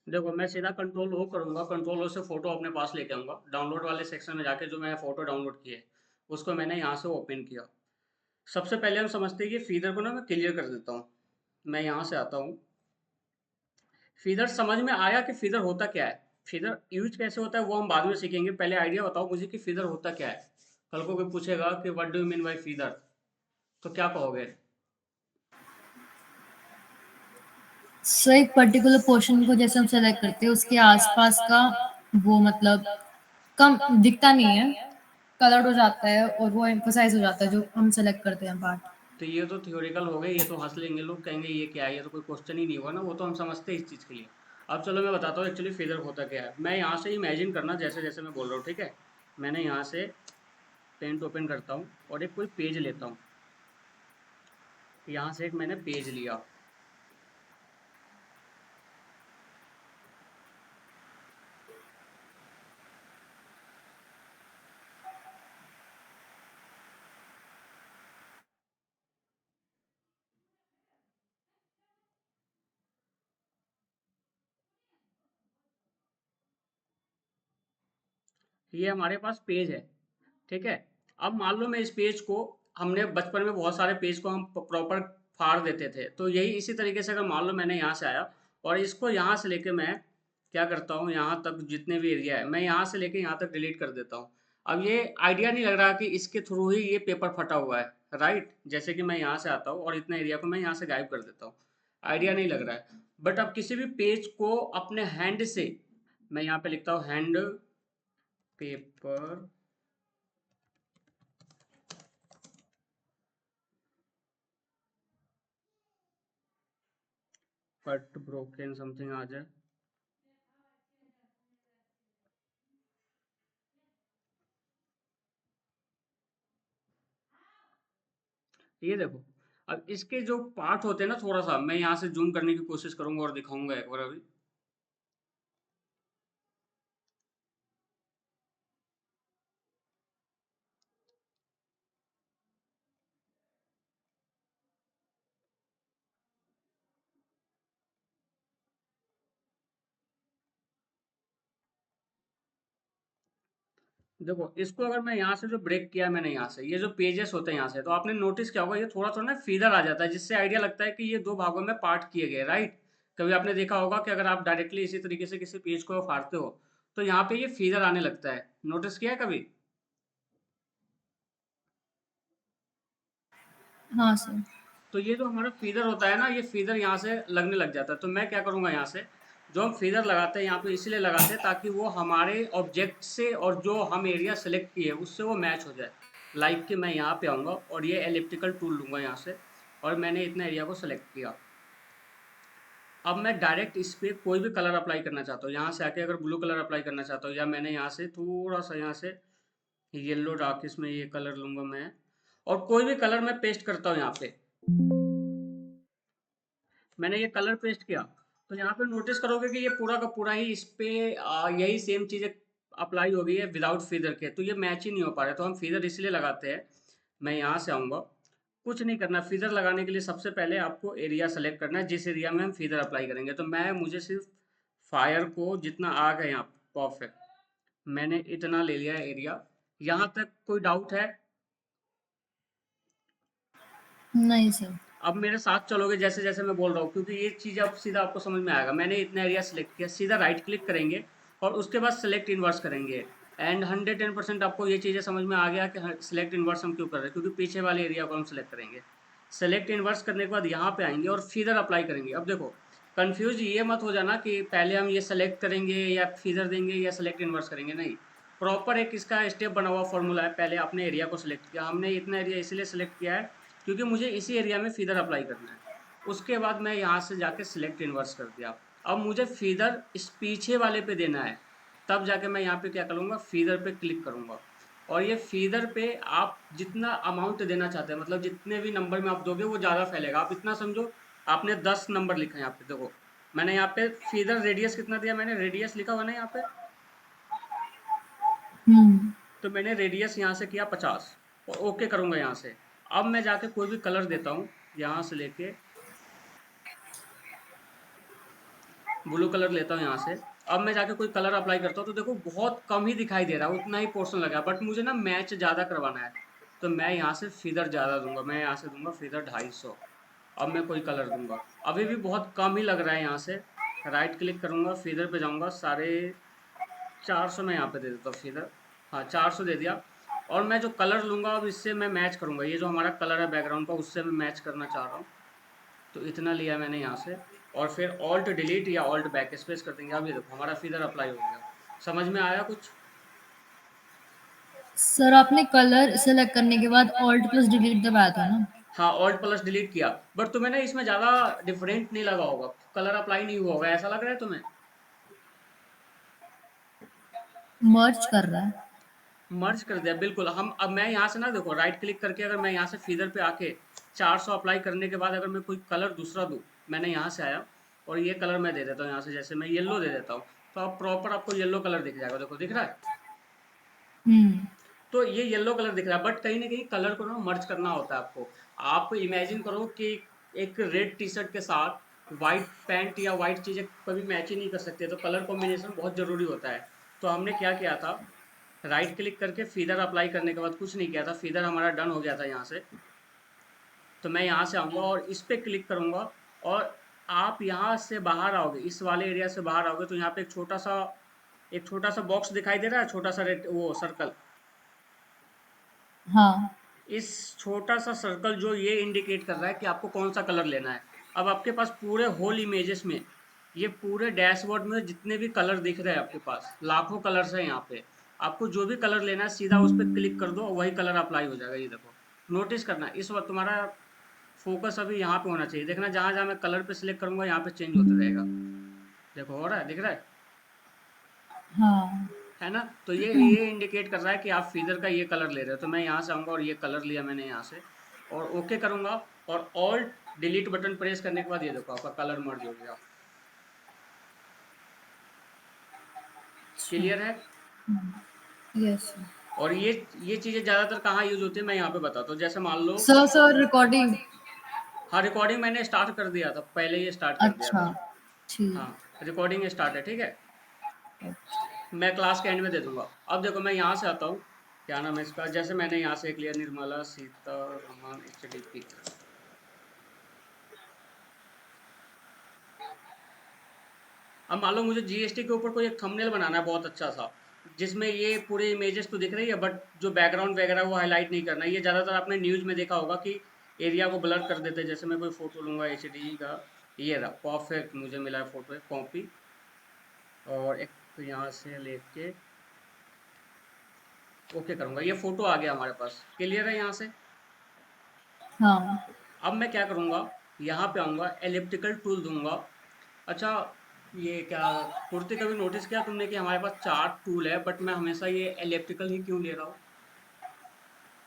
देखो मैं सीधा कंट्रोल ओ करूंगा, कंट्रोल ओ से फोटो अपने पास लेके आऊंगा, डाउनलोड वाले सेक्शन में जाके जो मैंने फोटो डाउनलोड की है उसको मैंने यहाँ से ओपन किया। सबसे पहले हम समझते हैं कि फीदर को ना मैं क्लियर कर देता हूँ। मैं यहाँ से आता हूँ। फीदर समझ में आया कि फीदर होता क्या है, फीदर यूज कैसे होता है वो हम बाद में सीखेंगे। पहले आइडिया बताओ मुझे कि फीदर होता क्या है। कल को कोई पूछेगा कि what do you mean by feather, तो क्या कहोगे? सो एक पर्टिकुलर पोर्शन को जैसे हम सेलेक्ट करते हैं उसके आसपास का वो मतलब कम दिखता नहीं है, कलर्ड हो जाता है और वो एम्फोसाइज हो जाता है जो हम सेलेक्ट करते हैं पार्ट। तो ये तो थियोरिकल हो गए, ये तो हंस लेंगे लोग, कहेंगे ये क्या है, ये तो कोई क्वेश्चन ही नहीं हुआ ना, वो तो हम समझते हैं इस चीज़ के लिए। अब चलो मैं बताता हूँ एक्चुअली फेदर होता क्या है। मैं यहाँ से इमेजिन करना जैसे जैसे मैं बोल रहा हूँ, ठीक है। मैंने यहाँ से पेंट ओपन करता हूँ और एक कोई पेज लेता हूँ। यहाँ से एक मैंने पेज लिया। ये हमारे पास पेज है, ठीक है। अब मान लो मैं इस पेज को, हमने बचपन में बहुत सारे पेज को हम प्रॉपर फाड़ देते थे, तो यही इसी तरीके से अगर मान लो मैंने यहाँ से आया और इसको यहाँ से लेके मैं क्या करता हूँ, यहाँ तक जितने भी एरिया है मैं यहाँ से लेके यहाँ तक डिलीट कर देता हूँ। अब ये आइडिया नहीं लग रहा कि इसके थ्रू ही ये पेपर फटा हुआ है, राइट। जैसे कि मैं यहाँ से आता हूँ और इतना एरिया को मैं यहाँ से गायब कर देता हूँ, आइडिया नहीं लग रहा है। बट अब किसी भी पेज को अपने हैंड से, मैं यहाँ पे लिखता हूँ hand paper cut broken something आ जाए। ये देखो, अब इसके जो पार्ट होते हैं ना, थोड़ा सा मैं यहाँ से जूम करने की कोशिश करूंगा और दिखाऊंगा एक बार अभी। देखो इसको अगर मैं यहाँ से जो ब्रेक किया मैंने यहाँ से, ये जो पेजेस होते हैं यहाँ से, तो आपने नोटिस किया होगा ये थोड़ा थोड़ा ना फीदर आ जाता है, जिससे आइडिया लगता है कि ये दो भागों में पार्ट किए गए, राइट। कभी आपने देखा होगा कि अगर आप डायरेक्टली इसी तरीके से किसी पेज को फाड़ते हो तो यहाँ पे ये फीदर आने लगता है, नोटिस किया है कभी? हाँ सर। तो ये जो हमारा फीदर होता है ना, ये फीदर यहाँ से लगने लग जाता है। तो मैं क्या करूँगा, यहाँ से जो हम फीदर लगाते हैं यहाँ पे इसलिए लगाते हैं ताकि वो हमारे ऑब्जेक्ट से और जो हम एरिया सेलेक्ट किए उससे वो मैच हो जाए। लाइक कि मैं यहाँ पे आऊँगा और ये एलिप्टिकल टूल लूँगा यहाँ से, और मैंने इतना एरिया को सेलेक्ट किया। अब मैं डायरेक्ट इस पे कोई भी कलर अप्लाई करना चाहता हूँ, यहाँ से आके अगर ब्लू कलर अप्लाई करना चाहता हूँ, या मैंने यहाँ से थोड़ा सा यहाँ से येलो डार्क इसमें ये कलर लूँगा मैं, और कोई भी कलर मैं पेस्ट करता हूँ यहाँ पे। मैंने ये कलर पेस्ट किया, तो यहाँ पे नोटिस करोगे कि ये पूरा का पूरा ही इस पे यही सेम चीज़ें अप्लाई हो गई है विदाउट फीदर के, तो ये मैच ही नहीं हो पा रहा है। तो हम फीदर इसलिए लगाते हैं। मैं यहाँ से आऊँगा, कुछ नहीं करना। फीदर लगाने के लिए सबसे पहले आपको एरिया सेलेक्ट करना है जिस एरिया में हम फीदर अप्लाई करेंगे। तो मैं मुझे सिर्फ फायर को जितना आग है यहाँ, परफेक्ट, मैंने इतना ले लिया है एरिया। यहाँ तक कोई डाउट है? नहीं सर। अब मेरे साथ चलोगे जैसे जैसे मैं बोल रहा हूँ, क्योंकि ये चीज़ अब सीधा आपको समझ में आएगा। मैंने इतना एरिया सेलेक्ट किया, सीधा राइट क्लिक करेंगे और उसके बाद सेलेक्ट इनवर्स करेंगे। एंड 110% आपको ये चीज़ें समझ में आ गया कि सेलेक्ट इनवर्स हम क्यों कर रहे हैं, क्योंकि पीछे वाले एरिया को हम सेलेक्ट करेंगे। सेलेक्ट इनवर्स करने के बाद यहाँ पे आएंगे और फीदर अप्लाई करेंगे। अब देखो, कंफ्यूज ये मत हो जाना कि पहले हम ये सेलेक्ट करेंगे या फीदर देंगे या सेलेक्ट इनवर्स करेंगे, नहीं। प्रॉपर एक इसका स्टेप बना हुआ फॉर्मूला है। पहले आपने एरिया को सिलेक्ट किया, हमने इतना एरिया इसलिए सेलेक्ट किया है क्योंकि मुझे इसी एरिया में फीदर अप्लाई करना है। उसके बाद मैं यहाँ से जाके सिलेक्ट इनवर्स कर दिया। अब मुझे फीदर इस पीछे वाले पे देना है, तब जाके मैं यहाँ पे क्या करूँगा, फीदर पे क्लिक करूँगा। और ये फीदर पे आप जितना अमाउंट देना चाहते हैं, मतलब जितने भी नंबर में आप दोगे वो ज़्यादा फैलेगा। आप इतना समझो, आपने 10 नंबर लिखा है यहाँ पे, देखो मैंने यहाँ पे फीदर रेडियस कितना दिया, मैंने रेडियस लिखा हुआ ना यहाँ पे, हम्म। तो मैंने रेडियस यहाँ से किया 50 और ओके करूँगा यहाँ से। अब मैं जाके कोई भी कलर देता हूँ यहाँ से लेके, ब्लू कलर लेता हूँ यहाँ से। अब मैं जाके कोई कलर अप्लाई करता हूँ तो देखो बहुत कम ही दिखाई दे रहा है, उतना ही पोर्शन लगा, बट मुझे ना मैच ज़्यादा करवाना है। तो मैं यहाँ से फिदर ज़्यादा दूंगा, मैं यहाँ से दूंगा फिदर 250। अब मैं कोई कलर दूंगा, अभी भी बहुत कम ही लग रहा है। यहाँ से राइट क्लिक करूंगा, फिदर पे जाऊंगा, 450 मैं यहाँ पे दे देता हूँ फिदर। हाँ, 400 दे दिया। और मैं जो कलर लूंगा अब इससे मैं मैच करूंगा, ये जो हमारा कलर है बैकग्राउंड का उससे मैं मैच करना चाह रहा हूँ। तो इतना लिया मैंने यहाँ से। और फिर ऑल्ट डिलीट या ऑल्ट बैक स्पेस कर देंगे। अब ये देखो हमारा फिदर अप्लाई हो गया। समझ में आया कुछ? सर आपने कलर सेलेक्ट करने के बाद ऑल्ट प्लस डिलीट दबाया था ना? हाँ, ऑल्ट प्लस डिलीट किया, बट तुम्हें ना इसमें ज़्यादा डिफरेंट नहीं लगा होगा, कलर अप्लाई नहीं हुआ होगा, ऐसा लग रहा है तुम्हें? मर्ज कर रहा है। मर्ज कर दिया बिल्कुल। हम अब मैं यहाँ से ना देखो राइट क्लिक करके अगर मैं यहाँ से फीदर पे आके 400 अप्लाई करने के बाद अगर मैं कोई कलर दूसरा दूँ, मैंने यहाँ से आया और ये कलर मैं दे देता हूँ यहाँ से, जैसे मैं येलो दे देता हूँ, तो अब प्रॉपर आपको येलो कलर दिख जाएगा। देखो दिख रहा है? हम्म। तो ये येलो कलर दिख रहा है, बट कहीं ना कहीं कलर को ना मर्ज करना होता है आपको। आप इमेजिन करो कि एक रेड टी शर्ट के साथ वाइट पैंट या वाइट चीज़ें कभी मैच ही नहीं कर सकते, तो कलर कॉम्बिनेशन बहुत ज़रूरी होता है। तो हमने क्या किया था, राइट क्लिक करके फीदर अप्लाई करने के बाद कुछ नहीं किया था, फीदर हमारा डन हो गया था यहाँ से। तो मैं यहाँ से आऊँगा और इस पे क्लिक करूँगा, और आप यहाँ से बाहर आओगे, इस वाले एरिया से बाहर आओगे, तो यहाँ पे एक छोटा सा बॉक्स दिखाई दे रहा है, छोटा सा रेड वो सर्कल। हाँ। इस छोटा सा सर्कल जो ये इंडिकेट कर रहा है कि आपको कौन सा कलर लेना है। अब आपके पास पूरे होल इमेजेस में, ये पूरे डैशबोर्ड में जितने भी कलर दिख रहे हैं आपके पास, लाखों कलर्स हैं यहाँ पे। आपको जो भी कलर लेना है सीधा उस पर क्लिक कर दो, वही कलर अप्लाई हो जाएगा। ये देखो, नोटिस करना इस वक्त तुम्हारा फोकस अभी यहाँ पे होना चाहिए। देखना जहाँ जहाँ मैं कलर पे सिलेक्ट करूंगा यहाँ पे चेंज होते रहेगा। देखो हो रहा है, दिख रहा हाँ। है ना? तो ये इंडिकेट कर रहा है कि आप फीदर का ये कलर ले रहे हो। तो मैं यहाँ से आऊँगा और ये कलर लिया मैंने यहाँ से, और ओके करूँगा, और ऑल्ट डिलीट बटन प्रेस करने के बाद ये देखो आपका कलर मर्ज हो गया। अच्छा। क्लियर है? यस। और ये चीज़ें ज़्यादातर कहाँ यूज होती है मैं यहाँ पे बताता हूँ। जैसे मान लो, सर सर रिकॉर्डिंग। हाँ रिकॉर्डिंग मैंने स्टार्ट कर दिया था, पहले ही स्टार्ट कर दिया अच्छा। था। हाँ, ठीक। रिकॉर्डिंग स्टार्ट है, ठीक है। मैं क्लास के एंड में दे दूंगा। अब देखो मैं यहाँ से आता हूँ, क्या नाम है इसका, जैसे मैंने यहाँ से एक लिया, निर्मला सीतारमन HDP। अब मान लो मुझे जीएसटी के ऊपर कोई एक थंबनेल बनाना है बहुत अच्छा सा, जिसमें ये पूरे इमेजेस तो दिख रही है बट जो बैकग्राउंड वगैरह वो हाईलाइट नहीं करना है। ये ज़्यादातर आपने न्यूज़ में देखा होगा कि एरिया को ब्लर कर देते हैं। जैसे मैं कोई फोटो लूंगा एचडी का, ये रहा परफेक्ट, मुझे मिला है फोटो, एक कॉपी, और एक तो यहाँ से लेके ओके करूंगा, ये फोटो आ गया हमारे पास। क्लियर है यहाँ से? हाँ। अब मैं क्या करूंगा, यहाँ पे आऊंगा, एलिप्टिकल टूल दूंगा। अच्छा, ये क्या, कुर्ती कभी नोटिस किया तुमने कि हमारे पास 4 टूल है बट मैं हमेशा ये एलिप्टिकल ही क्यों ले रहा हूँ?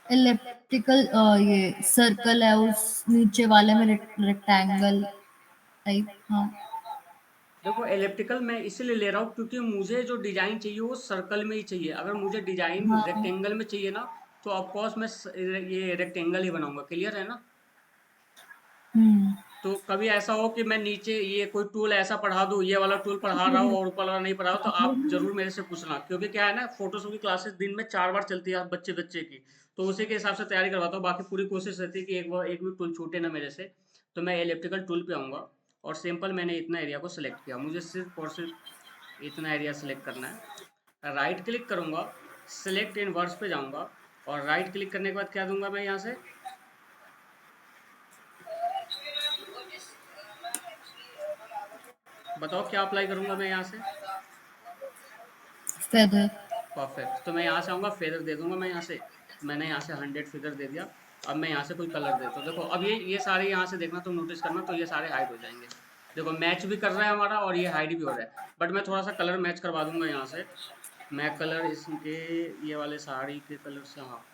इलेक्ट्रिकल ये सर्कल है उस नीचे वाले में रेक्टेंगल टाइप। हाँ। देखो एलिप्टिकल मैं इसलिए ले रहा हूँ क्योंकि मुझे जो डिजाइन चाहिए वो सर्कल में ही चाहिए। अगर मुझे डिजाइन हाँ। रेक्टेंगल में चाहिए ना, तो ऑफकोर्स मैं ये रेक्टेंगल ही बनाऊंगा। क्लियर है ना? हम्म। तो कभी ऐसा हो कि मैं नीचे ये कोई टूल ऐसा पढ़ा दूँ, ये वाला टूल पढ़ा रहा हो और ऊपर वाला नहीं पढ़ा हो, तो आप जरूर मेरे से पूछना, क्योंकि क्या है ना, फोटोशॉप की क्लासेस दिन में 4 बार चलती है बच्चे बच्चे की। तो उसी के हिसाब से तैयारी करवाता हूँ। बाकी पूरी कोशिश रहती है कि एक बार एक भी टूल छूटे ना मेरे से। तो मैं इलेक्ट्रिकल टूल पे आऊँगा, और सिंपल मैंने इतना एरिया को सिलेक्ट किया, मुझे सिर्फ और सिर्फ इतना एरिया सेलेक्ट करना है। राइट क्लिक करूंगा, सिलेक्ट इन वर्ड्स पे जाऊंगा, और राइट क्लिक करने के बाद क्या दूंगा मैं यहाँ से, बताओ क्या अप्लाई करूंगा मैं यहाँ से? फेदर। परफेक्ट। तो मैं यहाँ से आऊँगा, फेदर दे दूंगा मैं यहाँ से। मैंने यहाँ से 100 फेदर दे दिया। अब मैं यहाँ से कोई कलर देता हूँ, देखो अब ये सारे यहाँ से देखना, तुम नोटिस करना, तो ये सारे हाइड हो जाएंगे। देखो मैच भी कर रहा है हमारा और ये हाइड भी हो रहा है, बट मैं थोड़ा सा कलर मैच करवा दूंगा यहाँ से। मैं कलर इसके, ये वाले साड़ी के कलर से, हाँ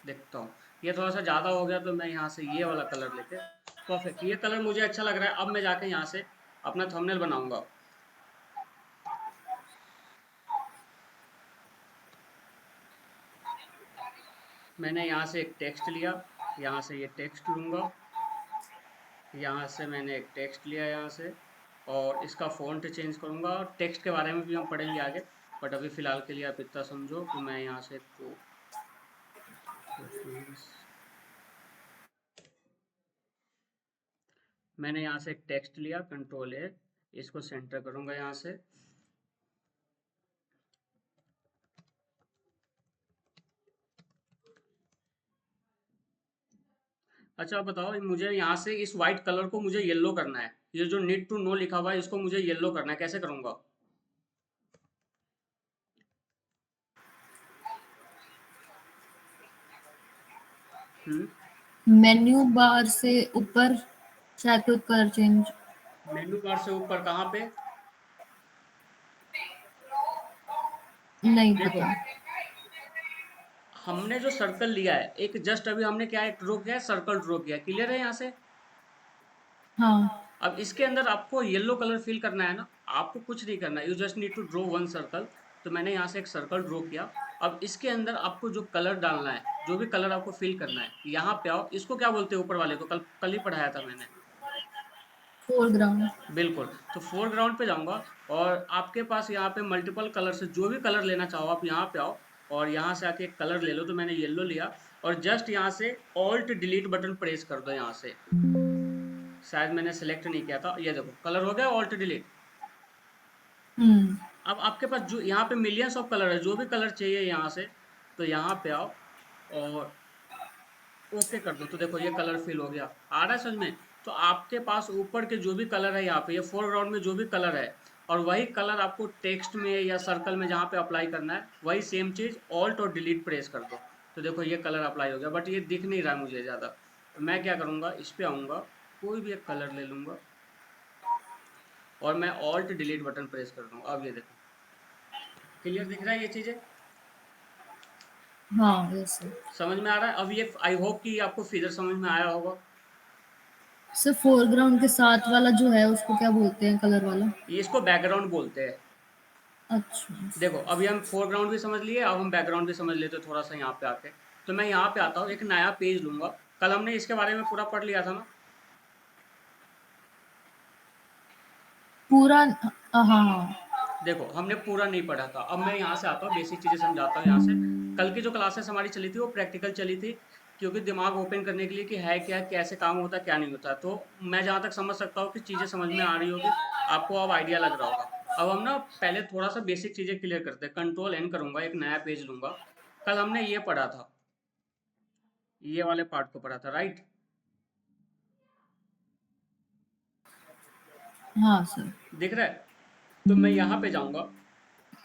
देखता हूँ, ये थोड़ा सा ज़्यादा हो गया, तो मैं यहाँ से ये वाला कलर लेके, परफेक्ट, ये कलर मुझे अच्छा लग रहा है। अब मैं जाके यहाँ से अपना थंबनेल बनाऊंगा। मैंने यहाँ से एक टेक्स्ट लिया, यहाँ से ये टेक्स्ट लूँगा, यहाँ से मैंने एक टेक्स्ट लिया यहाँ से, और इसका फ़ॉन्ट चेंज करूँगा, और टेक्स्ट के बारे में भी हम पढ़ेंगे आगे, बट अभी फ़िलहाल के लिए आप इतना समझो कि मैं यहाँ से मैंने यहाँ से एक टेक्स्ट लिया, कंट्रोल ए, इसको सेंटर करूँगा यहाँ से। अच्छा आप बताओ, मुझे यहाँ से इस वाइट कलर को मुझे येलो करना है, ये जो नीड टू नो लिखा हुआ है इसको मुझे येलो करना है, कैसे करूँगा? हम्म मेन्यू बार से ऊपर शायद कोई कलर चेंज मेनू बार से ऊपर कहाँ पे? नहीं देखो, पता। हमने जो सर्कल लिया है, एक जस्ट अभी हमने क्या ड्रॉ किया है, सर्कल ड्रॉ किया है, क्लियर है यहाँ से? हाँ। अब इसके अंदर आपको येलो कलर फिल करना है ना, आपको कुछ नहीं करना है, you just need to draw one circle. तो मैंने यहाँ से एक सर्कल ड्रॉ किया। अब इसके अंदर आपको जो कलर डालना है, जो भी कलर आपको फिल करना है, यहाँ पे आओ, इसको क्या बोलते हैं ऊपर वाले को, कल कल ही पढ़ाया था मैंने। फोरग्राउंड। बिल्कुल, तो फोरग्राउंड पे जाऊंगा, और आपके पास यहाँ पे मल्टीपल कलर से जो भी कलर लेना चाहो आप यहाँ पे आओ, और यहाँ से आके एक कलर ले लो। तो मैंने येलो लिया, और जस्ट यहाँ से ऑल्ट डिलीट बटन प्रेस कर दो यहाँ से। शायद मैंने सेलेक्ट नहीं किया था, ये देखो कलर हो गया ऑल्ट डिलीट। हम्म। अब आपके पास जो यहाँ पे मिलियंस ऑफ कलर है, जो भी कलर चाहिए यहाँ से, तो यहाँ पे आओ और ओके कर दो। तो देखो ये कलर फिल हो गया, आ रहा है समझ में? तो आपके पास ऊपर के जो भी कलर है, यहाँ पे ये फोरग्राउंड में जो भी कलर है, और वही कलर आपको टेक्स्ट में या सर्कल में जहाँ पे अप्लाई करना है, वही सेम चीज ऑल्ट और डिलीट प्रेस कर दो। तो देखो ये कलर अप्लाई हो गया, बट ये दिख नहीं रहा मुझे ज़्यादा। तो मैं क्या करूँगा, इस पे आऊँगा, कोई भी एक कलर ले लूँगा, और मैं ऑल्ट डिलीट बटन प्रेस कर दूँगा। अब ये देखो क्लियर दिख रहा है ये चीज़ें, हाँ वैसे। समझ में आ रहा है? अब ये आई होप कि आपको फिगर समझ में आया होगा। सर फोरग्राउंड के साथ वाला जो है उसको क्या बोलते हैं, कलर वाला? ये इसको बैकग्राउंड बोलते हैं। अच्छा। देखो अभी हम फोरग्राउंड भी समझ लिए, अब हम बैकग्राउंड भी समझ लेते थोड़ा सा यहाँ पे आके। तो मैं यहाँ पे आता हूँ, एक नया पेज लूंगा। कल हमने इसके बारे में पूरा पढ़ लिया था ना। पूरा हाँ हाँ। देखो हमने पूरा नहीं पढ़ा था, अब मैं यहाँ से आता हूँ, बेसिक चीज़ें समझाता हूँ यहाँ से। कल की जो क्लासेस हमारी चली थी वो प्रैक्टिकल चली थी, क्योंकि दिमाग ओपन करने के लिए कि है क्या, कैसे काम होता है, क्या नहीं होता। तो मैं जहाँ तक समझ सकता हूँ कि चीज़ें समझ में आ रही होगी, आपको अब आइडिया लग रहा होगा। अब हम ना पहले थोड़ा सा बेसिक चीज़ें क्लियर करते हैं। कंट्रोल एन करूंगा, एक नया पेज लूंगा। कल हमने ये पढ़ा था, ये वाले पार्ट को पढ़ा था, राइट? हाँ सर। दिख रहा है? तो मैं यहाँ पे जाऊंगा,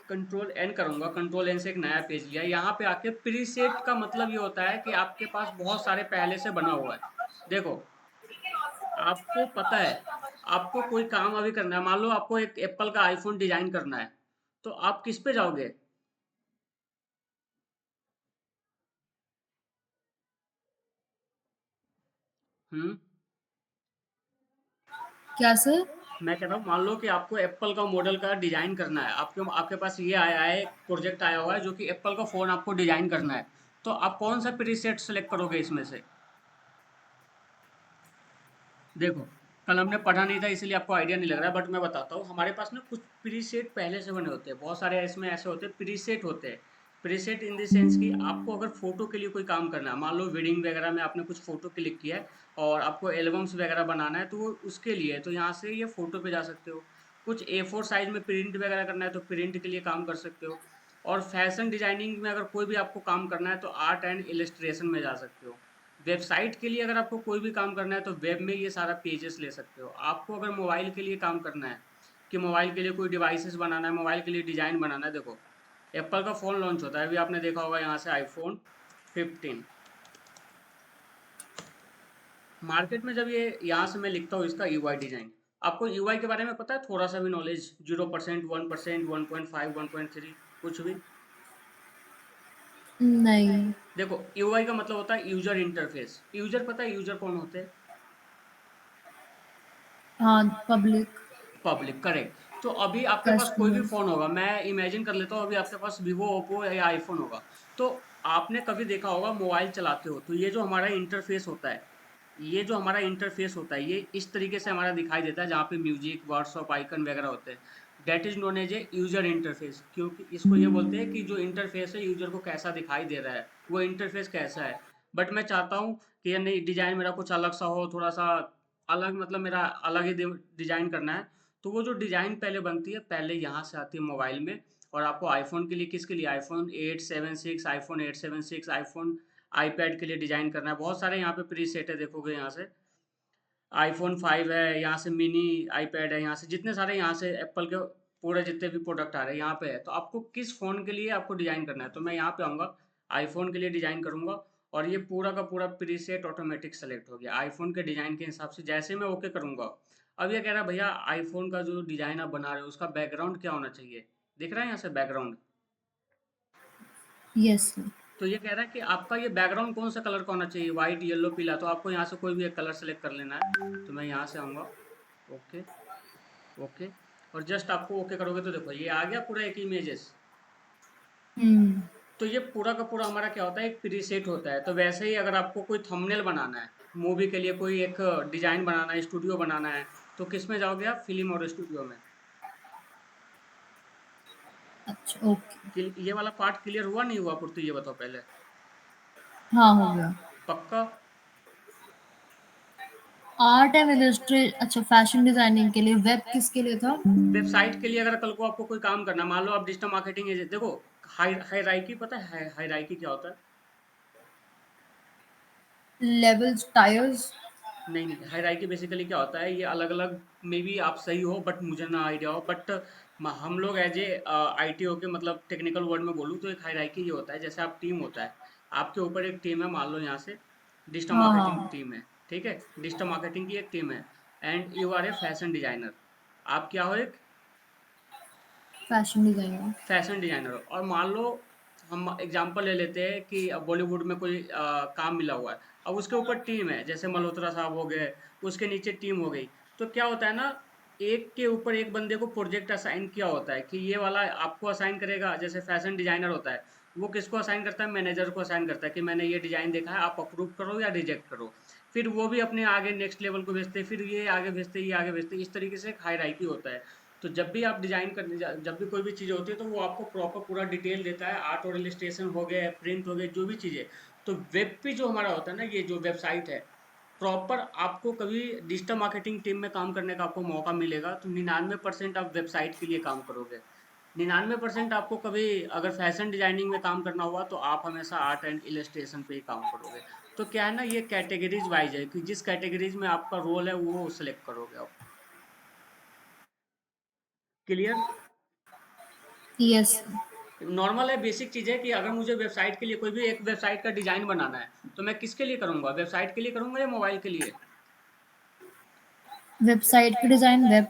कंट्रोल एन करूंगा, कंट्रोल एन से एक नया पेज लिया। यहाँ पे आके प्रीसेट का मतलब ये होता है कि आपके पास बहुत सारे पहले से बना हुआ है। देखो आपको पता है, आपको कोई काम अभी करना है, मान लो आपको एक एप्पल का आईफोन डिजाइन करना है, तो आप किस पे जाओगे? हम्म क्या सर? मैं कह रहा हूँ, मान लो कि आपको एप्पल का मॉडल का डिजाइन करना है, आपके आपके पास ये आया है, एक प्रोजेक्ट आया हुआ है जो कि एप्पल का फोन आपको डिजाइन करना है। तो आप कौन सा प्रीसेट सेलेक्ट करोगे इसमें से? देखो कल हमने पढ़ा नहीं था इसलिए आपको आइडिया नहीं लग रहा है, बट मैं बताता हूँ। हमारे पास ना कुछ प्रीसेट पहले से बने होते हैं, बहुत सारे इसमें ऐसे होते हैं, प्रीसेट होते हैं। प्रीसेट इन द सेंस कि आपको अगर फोटो के लिए कोई काम करना है, मान लो वेडिंग वगैरह में आपने कुछ फोटो क्लिक किया है, और आपको एल्बम्स वगैरह बनाना है, तो वो उसके लिए है। तो यहाँ से ये फोटो पे जा सकते हो। कुछ A4 साइज में प्रिंट वगैरह करना है, तो प्रिंट के लिए काम कर सकते हो। और फैशन डिजाइनिंग में अगर कोई भी आपको काम करना है, तो आर्ट एंड इलस्ट्रेशन में जा सकते हो। वेबसाइट के लिए अगर आपको कोई भी काम करना है, तो वेब में ये सारा पेजेस ले सकते हो। आपको अगर मोबाइल के लिए काम करना है, कि मोबाइल के लिए कोई डिवाइसेस बनाना है, मोबाइल के लिए डिजाइन बनाना है, देखो एप्पल का फ़ोन लॉन्च होता है, अभी आपने देखा होगा यहाँ से आईफोन 15 मार्केट में। जब ये यहाँ से मैं लिखता हूँ इसका यूआई डिजाइन, आपको यूआई के बारे में पता है थोड़ा सा भी नॉलेज? 0%, 1%, 1.5, 1.3, कुछ भी? नहीं। देखो यूआई का मतलब होता है यूजर इंटरफेस। यूजर पता है यूजर कौन होते हैं? हाँ पब्लिक। Public, correct. तो अभी आपके पास कोई भी कस्टमर्स। फ़ोन होगा, मैं इमेजिन कर लेता हूँ अभी आपके पास वीवो, ओप्पो या आईफोन होगा। तो आपने कभी देखा होगा मोबाइल चलाते हो, तो ये जो हमारा इंटरफेस होता है, ये जो हमारा इंटरफेस होता है, ये इस तरीके से हमारा दिखाई देता है, जहाँ पे म्यूजिक, व्हाट्सअप, आइकन वगैरह होते हैं। That is known as a user interface, क्योंकि इसको ये बोलते हैं कि जो इंटरफेस है यूजर को कैसा दिखाई दे रहा है, वो इंटरफेस कैसा है। बट मैं चाहता हूँ कि यार नहीं, डिजाइन मेरा कुछ अलग सा हो, थोड़ा सा अलग, मतलब मेरा अलग ही डिजाइन करना है। तो वो जो डिजाइन पहले बनती है, पहले यहाँ से आती है मोबाइल में। और आपको आईफोन के लिए, किसके लिए, आईफोन 8 7 6, आईफोन 8 7 6, आईफोन आईपैड के लिए डिजाइन करना है। बहुत सारे यहाँ पे प्री सेट है, देखोगे यहाँ से आईफोन 5 है, यहाँ से मिनी आईपैड है, यहाँ से जितने सारे, यहाँ से एप्पल के पूरे जितने भी प्रोडक्ट आ रहे हैं यहाँ पे है। तो आपको किस फ़ोन के लिए आपको डिज़ाइन करना है, तो मैं यहाँ पे आऊँगा, आईफोन के लिए डिज़ाइन करूँगा। और ये पूरा का पूरा प्रीसेट ऑटोमेटिक सेलेक्ट हो गया आईफोन के डिज़ाइन के हिसाब से। जैसे मैं ओके करूँगा, अब ये कह रहा है भैया आईफोन का जो डिज़ाइन आप बना रहे हो उसका बैकग्राउंड क्या होना चाहिए, दिख रहा है यहाँ से बैकग्राउंड। यस। तो ये कह रहा है कि आपका ये बैकग्राउंड कौन सा कलर का होना चाहिए, व्हाइट, येलो, पीला। तो आपको यहाँ से कोई भी एक कलर सेलेक्ट कर लेना है। तो मैं यहाँ से आऊँगा, ओके, ओके, और जस्ट आपको ओके करोगे तो देखो ये आ गया पूरा एक इमेजेस। हम्म। तो ये पूरा का पूरा हमारा क्या होता है, एक प्रीसेट होता है। तो वैसे ही अगर आपको कोई थंबनेल बनाना है मूवी के लिए, कोई एक डिजाइन बनाना है, स्टूडियो बनाना है, तो किस में जाओगे आप, फिल्म और स्टूडियो में। अच्छा, ओके। ये वाला पार्ट क्लियर हुआ नहीं हुआ पुर्तु, ये बताओ पहले। हाँ, हो गया। पक्का। आर्ट एंड इलस्ट्रेट, अच्छा, फैशन डिजाइनिंग के लिए। वेब किसके लिए था? वेबसाइट के लिए अगर कल को आपको कोई काम करना, मान लो आप डिजिटल मार्केटिंग एजेंट, देखो हायरार्की पता है, हायरार्की क्या होता है। Levels, tyres. नहीं नहीं, हायरार्की बेसिकली क्या होता है, ये अलग अलग, मे बी आप सही हो बट मुझे ना आइडिया हो, बट हम लोग एज ए आईटी हो के, मतलब टेक्निकल वर्ड में बोलूँ तो एक हायरार्की ये होता है, जैसे आप टीम होता है, आपके ऊपर एक टीम है, मान लो यहाँ से डिजिटल हाँ मार्केटिंग हाँ। टीम है, ठीक है, डिजिटल मार्केटिंग की एक टीम है, and you are a fashion designer. आप क्या हो, एक फैशन डिजाइनर। फैशन डिजाइनर हो। और मान लो हम एग्जांपल ले लेते हैं कि अब बॉलीवुड में कोई काम मिला हुआ है, अब उसके ऊपर टीम है, जैसे मल्होत्रा साहब हो गए, उसके नीचे टीम हो गई। तो क्या होता है ना, एक के ऊपर एक बंदे को प्रोजेक्ट असाइन किया होता है कि ये वाला आपको असाइन करेगा। जैसे फैशन डिजाइनर होता है, वो किसको असाइन करता है, मैनेजर को असाइन करता है कि मैंने ये डिजाइन देखा है, आप अप्रूव करो या रिजेक्ट करो। फिर वो भी अपने आगे नेक्स्ट लेवल को भेजते हैं, फिर ये आगे भेजते हैं, ये आगे भेजते हैं। इस तरीके से एक हायरार्की होता है। तो जब भी आप डिजाइन करने जब भी कोई भी चीज़ होती है, तो वो आपको प्रॉपर पूरा डिटेल देता है, आर्ट और इलस्ट्रेशन हो गए, प्रिंट हो गए, जो भी चीज़ें। तो वेब पे जो हमारा होता है ना, ये जो वेबसाइट है, प्रॉपर आपको कभी डिजिटल मार्केटिंग टीम में काम करने का आपको मौका मिलेगा तो 99% आप वेबसाइट के लिए काम करोगे। 99% आपको कभी अगर फैशन डिजाइनिंग में काम करना हुआ तो आप हमेशा आर्ट एंड इलस्ट्रेशन पे ही काम करोगे। तो क्या है ना, ये कैटेगरीज वाइज है कि जिस कैटेगरीज में आपका रोल है वो सिलेक्ट करोगे आप। क्लियर। यस। नॉर्मल है, बेसिक चीज़ है कि अगर मुझे वेबसाइट के लिए, कोई भी एक वेबसाइट का डिज़ाइन बनाना है, तो मैं किसके लिए करूँगा, वेबसाइट के लिए करूँगा या मोबाइल के लिए। वेबसाइट का डिजाइन, वेब।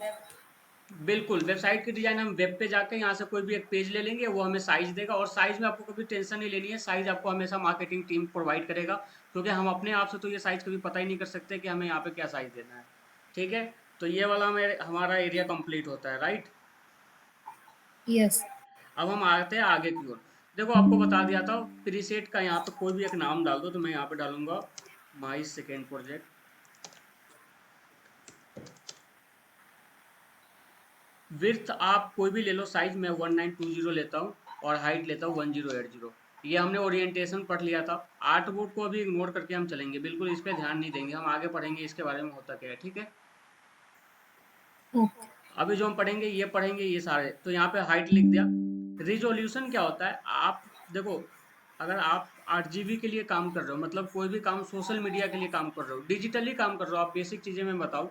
बिल्कुल, वेबसाइट की डिज़ाइन हम वेब पे जाके यहाँ से कोई भी एक पेज ले लेंगे, वो हमें साइज़ देगा, और साइज़ में आपको कभी टेंशन नहीं लेनी है, साइज़ आपको हमेशा मार्केटिंग टीम प्रोवाइड करेगा। क्योंकि हम अपने आप से तो ये साइज़ कभी पता ही नहीं कर सकते कि हमें यहाँ पे क्या साइज़ देना है। ठीक है। तो ये वाला मेरे हमारा एरिया कंप्लीट होता है, राइट। यस। अब हम आते हैं आगे की ओर। देखो आपको बता दिया था प्रीसेट का, यहाँ पे कोई भी एक नाम डाल दो, तो मैं यहाँ पे डालूंगा माई सेकेंड प्रोजेक्ट। विड्थ आप कोई भी ले लो साइज, मैं 1920 लेता हूँ, और हाइट लेता हूँ 1080। ये हमने ओरिएंटेशन पढ़ लिया था। आर्ट बोर्ड को अभी इग्नोर करके हम चलेंगे, बिल्कुल इस पे ध्यान नहीं देंगे, हम आगे पढ़ेंगे इसके बारे में होता क्या है, ठीक है। ओके। अभी जो हम पढ़ेंगे ये सारे, तो यहाँ पे हाइट लिख दिया। रिजोल्यूशन क्या होता है, आप देखो, अगर आप 8 GB के लिए काम कर रहे हो, मतलब कोई भी काम सोशल मीडिया के लिए काम कर रहे हो, डिजिटली काम कर रहे हो, आप बेसिक चीज़ें मैं बताऊँ,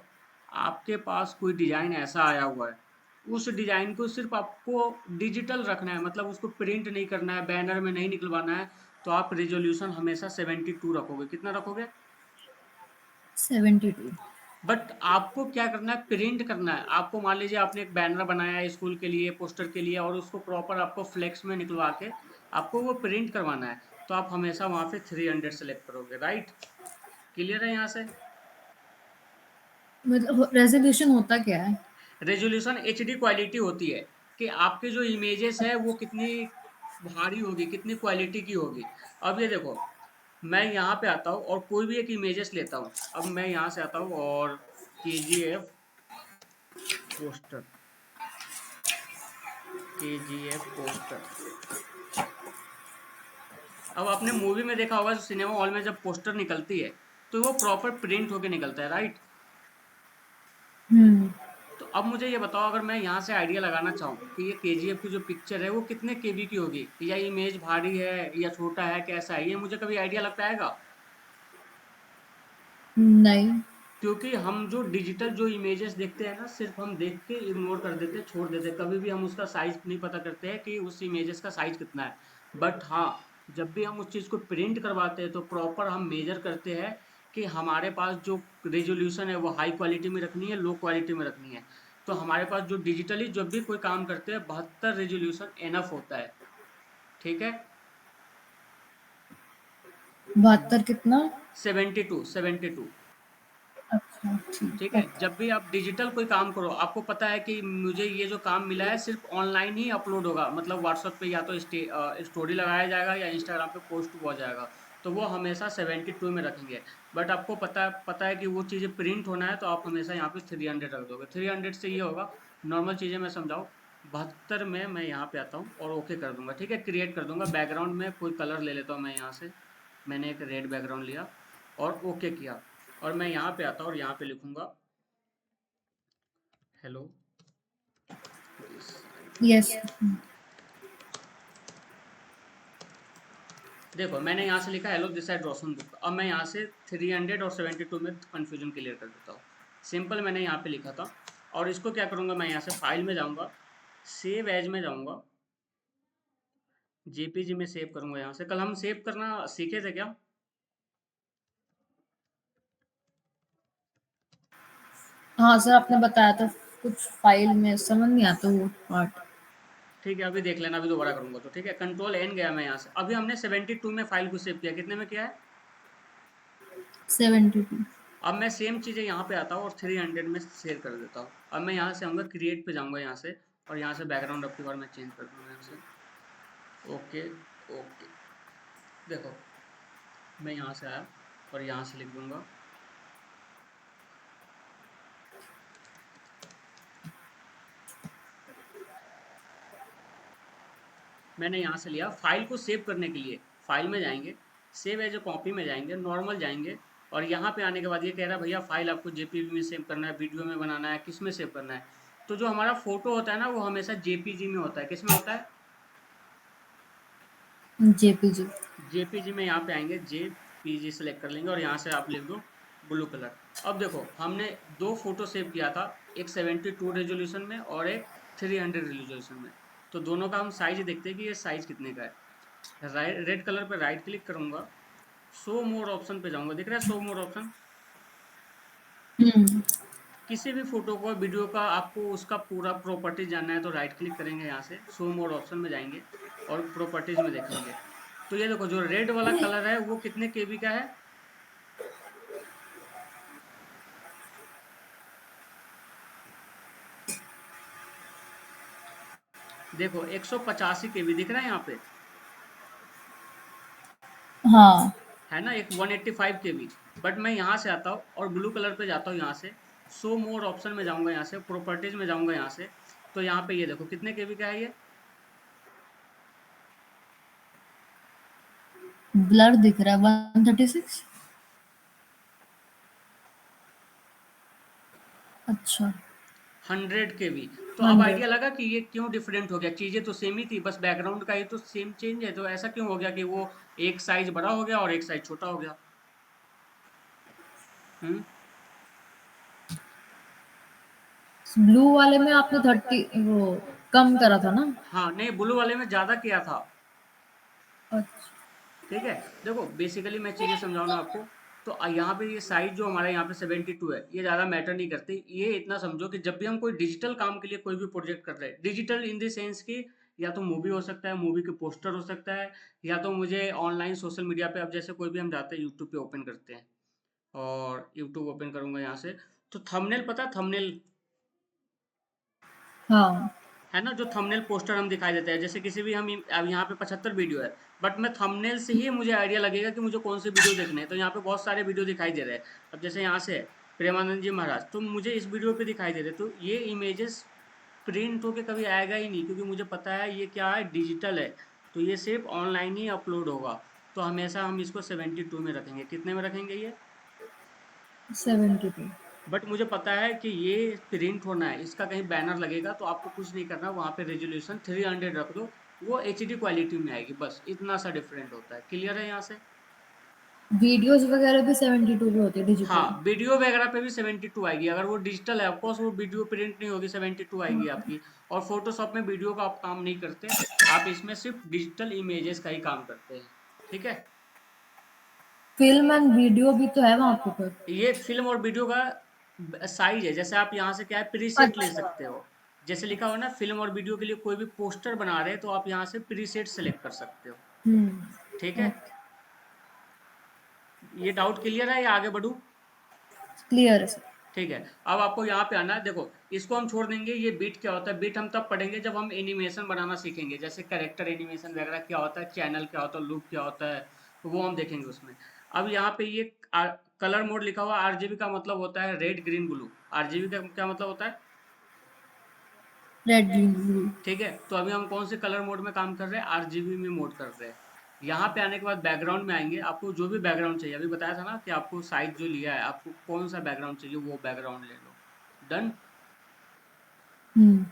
आपके पास कोई डिज़ाइन ऐसा आया हुआ है, उस डिज़ाइन को सिर्फ आपको डिजिटल रखना है, मतलब उसको प्रिंट नहीं करना है, बैनर में नहीं निकलवाना है। तो आप रिजोल्यूशन हमेशा 72 रखोगे, कितना रखोगे। 72। बट आपको क्या करना है, प्रिंट करना है। आपको मान लीजिए आपने एक बैनर बनाया है स्कूल के लिए, पोस्टर के लिए, और उसको प्रॉपर आपको फ्लेक्स में निकलवा के आपको वो प्रिंट करवाना है, तो आप हमेशा वहाँ पे 300 सेलेक्ट करोगे, राइट। क्लियर है यहाँ से। मतलब रेजोल्यूशन होता क्या है? रेजोल्यूशन एचडी क्वालिटी होती है, कि आपके जो इमेजेस है वो कितनी भारी होगी, कितनी क्वालिटी की होगी। अब ये देखो, मैं यहाँ पे आता हूँ और कोई भी एक इमेजेस लेता हूँ। अब मैं यहाँ से आता हूँ और KGF पोस्टर, KGF पोस्टर। अब आपने मूवी में देखा होगा सिनेमा हॉल में जब पोस्टर निकलती है तो वो प्रॉपर प्रिंट होके निकलता है, राइट? हम्म। तो अब मुझे ये बताओ, अगर मैं यहाँ से आइडिया लगाना चाहूँ कि ये KGF की जो पिक्चर है वो कितने केबी की होगी, या इमेज भारी है या छोटा है, कैसा है, ये मुझे कभी आइडिया लग पाएगा? नहीं। क्योंकि हम जो डिजिटल जो इमेजेस देखते हैं ना, सिर्फ हम देख के इग्नोर कर देते हैं, छोड़ देते हैं, कभी भी हम उसका साइज नहीं पता करते हैं कि उस इमेजेस का साइज कितना है। बट हाँ, जब भी हम उस चीज़ को प्रिंट करवाते हैं तो प्रॉपर हम मेजर करते हैं कि हमारे पास जो रेजोल्यूशन है वो हाई क्वालिटी में रखनी है, लो क्वालिटी में रखनी है। तो हमारे पास जो डिजिटली जब भी कोई काम करते हैं 72 रेजोल्यूशन एनफ होता है। ठीक है। 72 कितना? 72। अच्छा, ठीक ठीक है, है। जब भी आप डिजिटल कोई काम करो, आपको पता है कि मुझे ये जो काम मिला है सिर्फ ऑनलाइन ही अपलोड होगा, मतलब व्हाट्सएप पे या तो स्टोरी लगाया जाएगा या इंस्टाग्राम पे पोस्ट हुआ जाएगा। तो वो हमेशा 72 में रखेंगे। बट आपको पता है कि वो चीज़ें प्रिंट होना है तो आप हमेशा यहाँ पे 300 रख दोगे। 300 से ये होगा, नॉर्मल चीज़ें मैं समझाऊँ, 72 में मैं यहाँ पे आता हूँ और ओके कर दूंगा। ठीक है, क्रिएट कर दूंगा। बैकग्राउंड में कोई कलर ले लेता हूँ मैं यहाँ से। मैंने एक रेड बैकग्राउंड लिया और ओके किया। और मैं यहाँ पे आता हूँ और यहाँ पे लिखूंगा हेलो दिस साइड। यस। देखो मैंने यहाँ से लिखा हेलो दिस साइड रोशन गुप्ता। अब मैं यहाँ से 300 और 72 में कंफ्यूजन क्लियर कर देता हूँ। सिंपल मैंने यहाँ पे लिखा था। और इसको क्या करूँगा, मैं यहाँ से फाइल में जाऊँगा, सेव एज में जाऊँगा, JPG में सेव करूँगा। यहाँ से कल हम सेव करना सीखे थे क्या? हाँ सर, आपने बताया था कुछ फाइल में, समझ नहीं आता वो पार्ट। ठीक है, अभी देख लेना, अभी दोबारा करूँगा तो। ठीक है, Ctrl N गया मैं यहाँ से। अभी हमने 72 में फाइल को सेव किया, कितने में किया है? 72। अब मैं सेम चीज़ें यहाँ पे आता हूँ और 300 में शेयर कर देता हूँ। अब मैं यहाँ से आऊँगा, क्रिएट पे जाऊँगा यहाँ से, और यहाँ से बैकग्राउंड अब की बार मैं चेंज कर दूँगा यहाँ से। ओके। ओके। देखो मैं यहाँ से आया और यहाँ से लिख दूंगा, मैंने यहाँ से लिया। फाइल को सेव करने के लिए फाइल में जाएंगे, सेव एज ए कॉपी में जाएंगे, नॉर्मल जाएंगे, और यहाँ पे आने के बाद ये कह रहा है भैया फाइल आपको JPG में सेव करना है, वीडियो में बनाना है, किस में सेव करना है? तो जो हमारा फोटो होता है ना वो हमेशा JPG में होता है। किस में होता है? JPG। JPG में। यहाँ पे आएंगे, JPG सेलेक्ट कर लेंगे और यहाँ से आप लिख दो ब्लू कलर। अब देखो हमने दो फोटो सेव किया था, एक 72 रेजोल्यूशन में और एक 300 रेजोल्यूशन में। तो दोनों का हम साइज देखते हैं कि ये साइज कितने का है। रेड कलर पे राइट क्लिक करूंगा, शो मोर ऑप्शन पे जाऊंगा, दिख रहा है शो मोर ऑप्शन? हम्म। किसी भी फोटो को, वीडियो का आपको उसका पूरा प्रॉपर्टीज जानना है तो राइट क्लिक करेंगे, यहाँ से शो मोर ऑप्शन में जाएंगे और प्रॉपर्टीज में देखेंगे। तो ये देखो जो रेड वाला कलर है वो कितने केबी का है? देखो 185 केबी दिख रहा है यहाँ पे, हाँ। है ना, एक 185 केबी। बट मैं यहाँ से आता हूँ और ब्लू कलर पे जाता हूँ, यहाँ से शो मोर ऑप्शन में जाऊंगा, यहाँ से प्रॉपर्टीज में जाऊंगा यहाँ से। तो यहाँ पे ये देखो कितने केबी का है ये। ब्लर दिख रहा है 136। अच्छा। 100 केबी। तो अब 100। आइडिया लगा कि ये क्यों डिफरेंट हो गया। चीजें तो सेम ही थी, बस बैकग्राउंड का ही तो सेम चेंज है, तो ऐसा क्यों हो गया कि वो एक साइज बड़ा हो गया और एक साइज छोटा हो गया? हम्म। ब्लू वाले में आपने 30 वो कम करा था ना? हाँ नहीं, ब्लू वाले में ज्यादा किया था। अच्छा। ठीक है, देखो बेसिकली मैं चीजें समझाऊँ ना आपको। तो यहाँ पे ये साइज जो हमारे यहाँ पे 72 है, ये ज्यादा मैटर नहीं करती। ये इतना समझो कि जब भी हम कोई डिजिटल काम के लिए कोई भी प्रोजेक्ट कर रहे हैं, डिजिटल इन द सेंस की, या तो मूवी हो सकता है, मूवी के पोस्टर हो सकता है, या तो मुझे ऑनलाइन सोशल मीडिया पे, अब जैसे कोई भी हम जाते हैं यूट्यूब पे ओपन करते हैं, और यूट्यूब ओपन करूंगा यहाँ से, तो थंबनेल, पता है थंबनेल? हाँ। है ना, जो थंबनेल पोस्टर हम दिखाई देते हैं, जैसे किसी भी हम अब यहाँ पे 75 वीडियो है, बट मैं थंबनेल से ही मुझे आइडिया लगेगा कि मुझे कौन से वीडियो देखने हैं। तो यहाँ पे बहुत सारे वीडियो दिखाई दे रहे हैं। अब जैसे यहाँ से है प्रेमानंद जी महाराज, तो मुझे इस वीडियो पे दिखाई दे रहे, तो ये इमेजेस प्रिंट होके कभी आएगा ही नहीं, क्योंकि मुझे पता है ये क्या है, डिजिटल है। तो ये सिर्फ ऑनलाइन ही अपलोड होगा। तो हमेशा हम इसको 72 में रखेंगे। कितने में रखेंगे ये? 72। बट मुझे पता है कि ये प्रिंट होना है, इसका कहीं बैनर लगेगा, तो आपको कुछ नहीं करना, वहाँ पे रेजोल्यूशन 300 रख दो, वो एचडी क्वालिटी में आएगी, बस इतना सा डिफरेंट होता है। क्लियर है यहाँ से? वीडियोस वगैरह भी 72 पे होती है हाँ, डिजिटल। वीडियो वगैरह पे भी 72 आएगी। अगर वो डिजिटल है, ऑफकोर्स वो वीडियो प्रिंट नहीं होगी, 72 आएगी आपकी। और फोटोशॉप में वीडियो का आप काम नहीं करते, आप इसमें सिर्फ डिजिटल इमेजेस का ही काम करते हैं। ठीक है, फिल्म एंड वीडियो भी तो है वहां पे पर। ये फिल्म और वीडियो का साइज है। जैसे आप यहाँ से क्या है, प्रीसेट ले अच्छा। सकते हो। जैसे लिखा हो ना, फिल्म और वीडियो के लिए कोई भी पोस्टर बना रहे हैं, तो आप यहाँ से प्रीसेट सेलेक्ट कर सकते हो। ठीक है, ओके। ये डाउट क्लियर है या आगे बढ़ूँ? क्लियर है सर। ठीक है, अब आपको यहाँ पे आना है। देखो, इसको हम छोड़ देंगे। ये बीट क्या होता है, बीट हम तब पढ़ेंगे जब हम एनिमेशन बनाना सीखेंगे, जैसे कैरेक्टर एनिमेशन वगैरह क्या होता है, चैनल क्या होता है, लूप क्या होता है, तो वो हम देखेंगे उसमें। अब यहाँ पे ये कलर मोड लिखा हुआ, आरजीबी का मतलब होता है रेड ग्रीन ब्लू। आरजीबी का क्या मतलब होता है? Red green blue. ठीक है, तो अभी हम कौन से कलर मोड में काम कर रहे हैं, आरजीबी में मोड कर रहे हैं। यहाँ पे आने के बाद बैकग्राउंड में आएंगे। आपको जो भी बैकग्राउंड चाहिए, अभी बताया था ना कि आपको साइज जो लिया है, आपको कौन सा बैकग्राउंड चाहिए, वो बैकग्राउंड ले लो। डन। हम्म।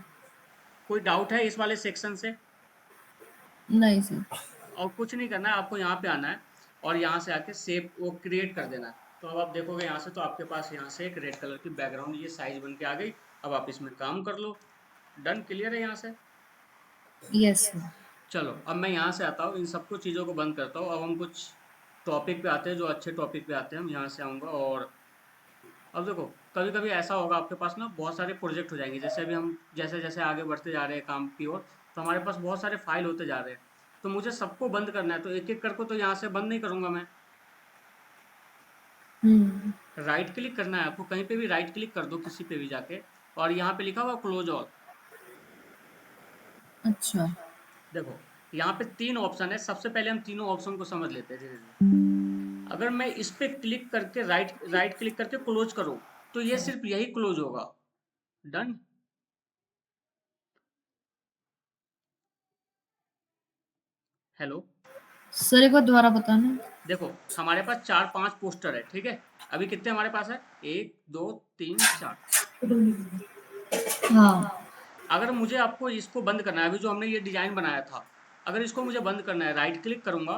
कोई डाउट है इस वाले सेक्शन से? नहीं सर। और कुछ नहीं करना है, आपको यहाँ पे आना है और यहाँ से आके सेव वो क्रिएट कर देना है। तो अब आप देखोगे यहाँ से, तो आपके पास यहाँ से एक रेड कलर की बैकग्राउंड ये साइज बन के आ गई। अब आप इसमें काम कर लो। डन। क्लियर है यहाँ से? Yes sir. चलो, अब मैं यहाँ से आता हूँ, इन सबको चीज़ों को बंद करता हूँ। अब हम कुछ टॉपिक पे आते हैं, जो अच्छे टॉपिक पे आते हैं। हम यहाँ से आऊँगा और अब देखो, कभी कभी ऐसा होगा आपके पास ना, बहुत सारे प्रोजेक्ट हो जाएंगे। जैसे अभी हम जैसे जैसे आगे बढ़ते जा रहे हैं काम की ओर, तो हमारे पास बहुत सारे फाइल होते जा रहे हैं। तो मुझे सबको बंद करना है, तो एक एक करके तो यहाँ से बंद नहीं करूँगा मैं। हम्म। राइट क्लिक करना है आपको, कहीं पे भी राइट क्लिक कर दो, किसी पे भी जाके, और यहाँ पे लिखा हुआ क्लोज ऑल। अच्छा। देखो, यहाँ पे 3 ऑप्शन है। सबसे पहले हम तीनों ऑप्शन को समझ लेते हैं धीरे धीरे। अगर मैं इस पे क्लिक करके राइट राइट क्लिक करके क्लोज करूँ, तो ये सिर्फ यही क्लोज होगा। डन। हेलो। सर एक बार दोबारा बताना। देखो, हमारे पास 4-5 पोस्टर है, ठीक है। अभी कितने हमारे पास है, 1 2 3 4। हाँ। अगर मुझे आपको इसको बंद करना है, अभी जो हमने ये डिजाइन बनाया था, अगर इसको मुझे बंद करना है, राइट क्लिक करूंगा,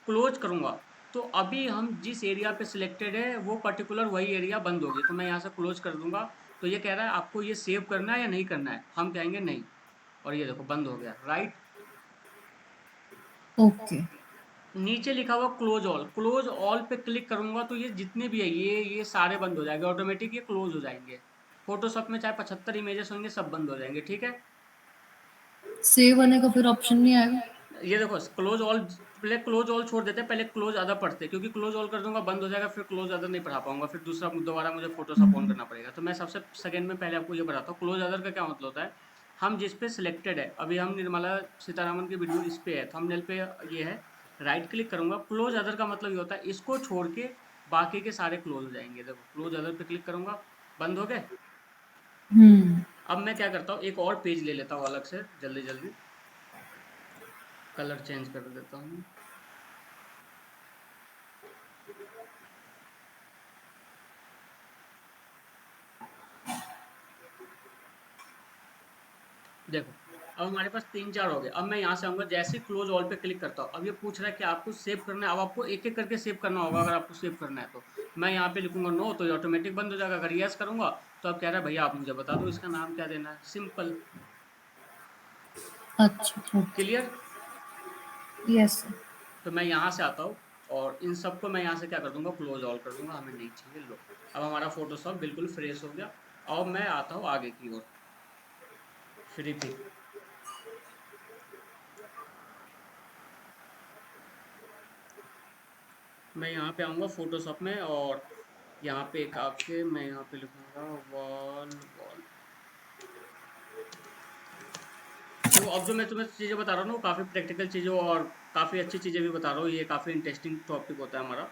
क्लोज करूंगा, तो अभी हम जिस एरिया पे सिलेक्टेड है वो पर्टिकुलर वही एरिया बंद होगी। तो मैं यहाँ से क्लोज कर दूंगा। तो ये कह रहा है आपको ये सेव करना है या नहीं करना है, हम कहेंगे नहीं, और ये देखो बंद हो गया। राइट। ओके। नीचे लिखा हुआ क्लोज ऑल, क्लोज ऑल पे क्लिक करूंगा, तो ये जितने भी है ये सारे बंद हो जाएंगे ऑटोमेटिक, ये क्लोज हो जाएंगे। फोटोशॉप में चाहे 75 इमेजेस होंगे, सब बंद हो जाएंगे। ठीक है, सेव होने का फिर ऑप्शन नहीं आएगा? ये देखो क्लोज ऑल, पहले क्लोज ऑल छोड़ देते हैं, पहले क्लोज अदर पढ़ते हैं, क्योंकि क्लोज ऑल कर दूंगा बंद हो जाएगा, फिर क्लोज अदर नहीं पढ़ा पाऊंगा, फिर दूसरा दोबारा मुझे फोटोशॉप ऑन करना पड़ेगा। तो मैं सबसे सेकंड में पहले आपको ये बताता हूँ, क्लोज अदर का क्या मतलब होता है। हम जिस पे सिलेक्टेड है, अभी हम निर्मला सीतारामन की वीडियो इस पे है, थंबनेल पे ये है, राइट क्लिक करूंगा। क्लोज अदर का मतलब ये होता है इसको छोड़ के बाकी के सारे क्लोज हो जाएंगे। देखो, क्लोज अदर पे क्लिक करूंगा, बंद हो गए। हम्म। अब मैं क्या करता हूँ, एक और पेज ले लेता हूँ अलग से, जल्दी जल्दी कलर चेंज कर देता हूँ। देखो, अब हमारे पास 3-4 हो गए। अब मैं यहाँ से आऊँगा, जैसे ही क्लोज ऑल पे क्लिक करता हूँ, अब ये पूछ रहा है कि आपको सेव करना है। अब आपको एक एक करके सेव करना होगा। अगर आपको सेव करना है तो मैं यहाँ पे लिखूंगा नो, तो ये ऑटोमेटिक बंद हो जाएगा। अगर यस करूंगा, तो अब कह रहा है भैया आप मुझे बता दो इसका नाम क्या देना है। सिंपल। अच्छा ओके। क्लियर। Yes sir. तो मैं यहाँ से आता हूँ और इन सबको मैं यहाँ से क्या कर दूंगा, क्लोज ऑल कर दूंगा, हमें नहीं चाहिए। लो, अब हमारा फोटोशॉप बिल्कुल फ्रेश हो गया। अब मैं आता हूँ आगे की ओर, फ्री पिक। मैं यहाँ पे आऊँगा फोटोशॉप में, और यहाँ पे एक आके मैं यहाँ पे लिखूंगा वॉल वॉल। देखो अब जो मैं तुम्हें चीज़ें बता रहा हूँ ना वो काफ़ी प्रैक्टिकल चीज़ें और काफ़ी अच्छी चीज़ें भी बता रहा हूँ, ये काफ़ी इंटरेस्टिंग टॉपिक होता है हमारा।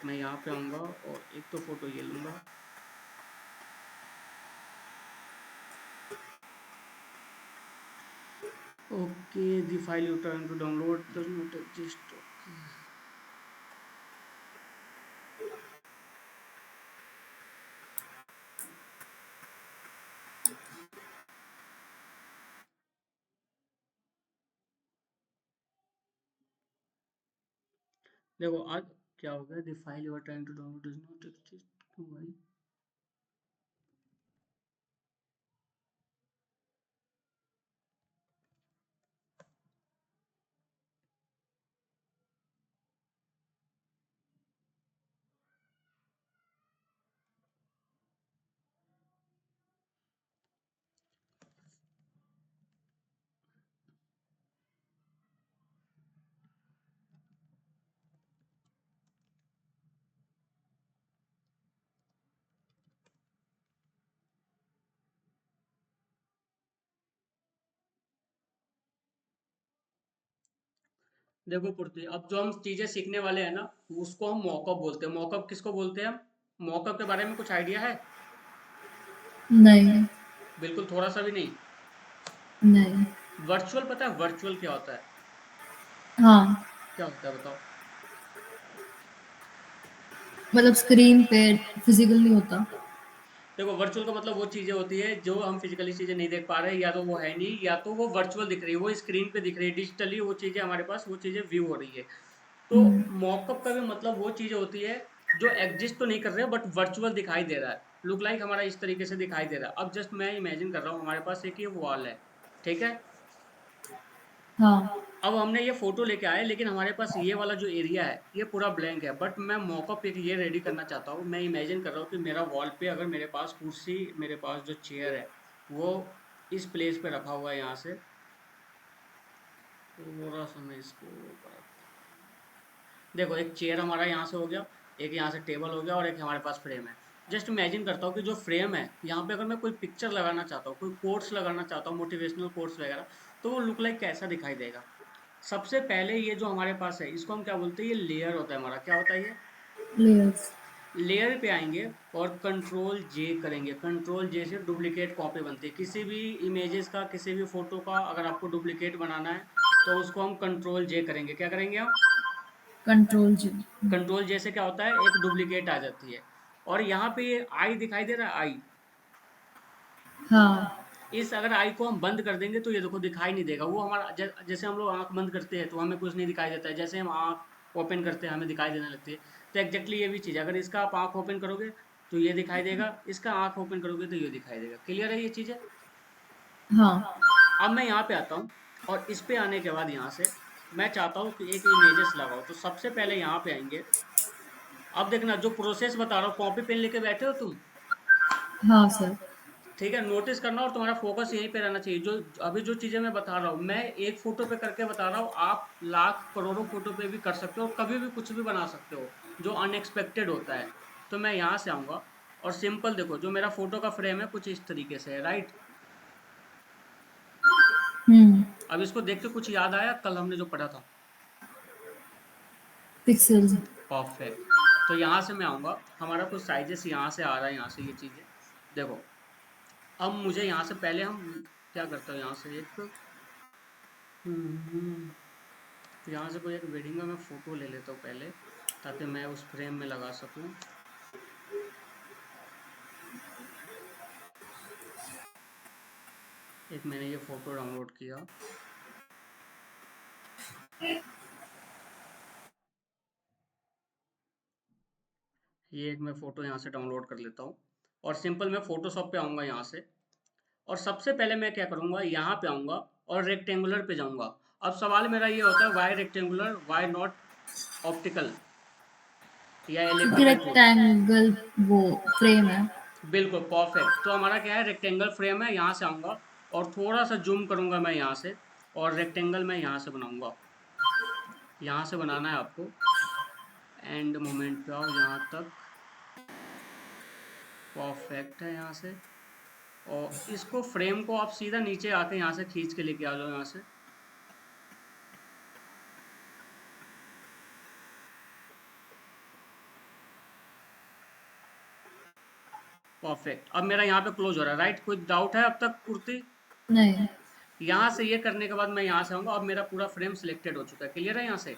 मैं यहाँ पे आऊँगा और एक तो फोटो ये लूँगा। Okay, the file you trying to download does not exist. देखो आज क्या हो गया, the file you are trying to download does not exist, क्यों भाई? देखो पूर्ति, अब जो हम चीजें सीखने वाले हैं ना उसको हम मॉकअप बोलते हैं। मॉकअप किसको बोलते हैं हम? मॉकअप के बारे में कुछ आइडिया है? नहीं। बिल्कुल थोड़ा सा भी नहीं? नहीं। वर्चुअल पता है वर्चुअल क्या होता है? हाँ, क्या होता है बताओ? मतलब स्क्रीन पे फिजिकल नहीं होता। देखो वर्चुअल का मतलब वो चीजें होती है जो हम फिजिकली चीजें नहीं देख पा रहे हैं, या तो वो है नहीं या तो वो वर्चुअल दिख रही है, वो स्क्रीन पे दिख रही है, डिजिटली वो चीजें हमारे पास वो चीजें व्यू हो रही है। तो हम्म। मॉकअप का भी मतलब वो चीजें होती है जो एग्जिस्ट तो नहीं कर रहे बट वर्चुअल दिखाई दे रहा है, लुक लाइक हमारा इस तरीके से दिखाई दे रहा है। अब जस्ट मैं इमेजिन कर रहा हूँ हमारे पास एक ये वॉल है, ठीक है? हाँ। अब हमने ये फोटो लेके आए लेकिन हमारे पास ये वाला जो एरिया है ये पूरा ब्लैंक है, बट मैं मॉकअप एक ये रेडी करना चाहता हूँ। मैं इमेजिन कर रहा हूँ कि मेरा वॉल पे अगर मेरे पास कुर्सी, मेरे पास जो चेयर है वो इस प्लेस पे रखा हुआ है। यहाँ से थोड़ा सा मैं इसको बढ़ाता हूँ। देखो एक चेयर हमारा यहाँ से हो गया, एक यहाँ से टेबल हो गया और एक हमारे पास फ्रेम है। जस्ट इमेजिन करता हूँ कि जो फ्रेम है यहाँ पे अगर मैं कोई पिक्चर लगाना चाहता हूँ, कोई कोट्स लगाना चाहता हूँ, मोटिवेशनल कोट्स वगैरह, तो वो लुक लाइक कैसा दिखाई देगा? सबसे पहले ये जो हमारे पास है इसको हम क्या बोलते हैं? ये लेयर होता है हमारा। क्या होता है ये? लेयर्स। लेयर पे आएंगे और कंट्रोल जे करेंगे। कंट्रोल जे से डुप्लीकेट कॉपी बनती है किसी भी इमेजेस का, किसी भी फोटो का। अगर आपको डुप्लीकेट बनाना है तो उसको हम कंट्रोल जे करेंगे। क्या करेंगे हम? कंट्रोल जी। कंट्रोल जे से क्या होता है, एक डुप्लीकेट आ जाती है। और यहाँ पे ये आई दिखाई दे रहा है, आई। हाँ। इस अगर आई को हम बंद कर देंगे तो ये देखो दिखाई नहीं देगा। वो हमारा जैसे हम लोग आंख बंद करते हैं तो हमें कुछ नहीं दिखाई देता है, जैसे हम आंख ओपन करते हैं हमें दिखाई देने लगती है। तो एग्जैक्टली ये भी चीज़ है, अगर इसका आप आंख ओपन करोगे तो ये दिखाई देगा, इसका आंख ओपन करोगे तो ये दिखाई देगा। क्लियर है ये चीज़ें? हाँ। अब मैं यहाँ पे आता हूँ और इस पे आने के बाद यहाँ से मैं चाहता हूँ कि एक इमेजेस लगाओ। तो सबसे पहले यहाँ पे आएंगे। अब देखना जो प्रोसेस बता रहा हूँ, कॉपी पेन लेके बैठे हो तुम? हाँ सर। ठीक है, नोटिस करना और तुम्हारा फोकस यहीं पे रहना चाहिए। जो अभी जो चीजें मैं बता रहा हूँ मैं एक फोटो पे करके बता रहा हूँ, आप लाख करोड़ों फोटो पे भी कर सकते हो और कभी भी कुछ भी बना सकते हो जो अनएक्सपेक्टेड होता है। तो मैं यहाँ से आऊंगा और सिंपल देखो जो मेरा फोटो का फ्रेम है कुछ इस तरीके से है, राइट? हम्म। अब इसको देख के कुछ याद आया कल हमने जो पढ़ा था? पिक्सेल्स। परफेक्ट। तो यहाँ से मैं आऊंगा, हमारा कुछ साइजेस यहाँ से आ रहा है, यहाँ से ये चीजें देखो। अब मुझे यहाँ से पहले हम क्या करते हैं, यहाँ से एक यहाँ से कोई एक वेडिंग का मैं फ़ोटो ले लेता हूँ पहले, ताकि मैं उस फ्रेम में लगा सकूँ। एक मैंने ये फ़ोटो डाउनलोड किया। ये एक मैं फ़ोटो यहाँ से डाउनलोड कर लेता हूँ और सिंपल मैं फ़ोटोशॉप पे आऊँगा यहाँ से। और सबसे पहले मैं क्या करूँगा, यहाँ पे आऊँगा और रेक्टेंगुलर पे जाऊँगा। अब सवाल मेरा ये होता है why rectangular, why not optical या क्योंकि एलिप्टिकल टूल? रेक्टेंगल वो फ्रेम है। बिल्कुल परफेक्ट। तो हमारा क्या है, रेक्टेंगल फ्रेम है। यहाँ से आऊँगा और थोड़ा सा जूम करूँगा मैं यहाँ से और रेक्टेंगल मैं यहाँ से बनाऊँगा। यहाँ से बनाना है आपको, एंड मोमेंट पे आओ यहाँ तक। परफेक्ट है यहाँ से। और इसको फ्रेम को आप सीधा नीचे आके यहाँ से खींच के लेके आ जाओ यहाँ से। परफेक्ट, अब मेरा यहाँ पे क्लोज हो रहा है, राइट? कोई डाउट है अब तक पूर्ति? नहीं। यहाँ से ये करने के बाद मैं यहाँ से आऊँगा, अब मेरा पूरा फ्रेम सिलेक्टेड हो चुका है, क्लियर है यहाँ से?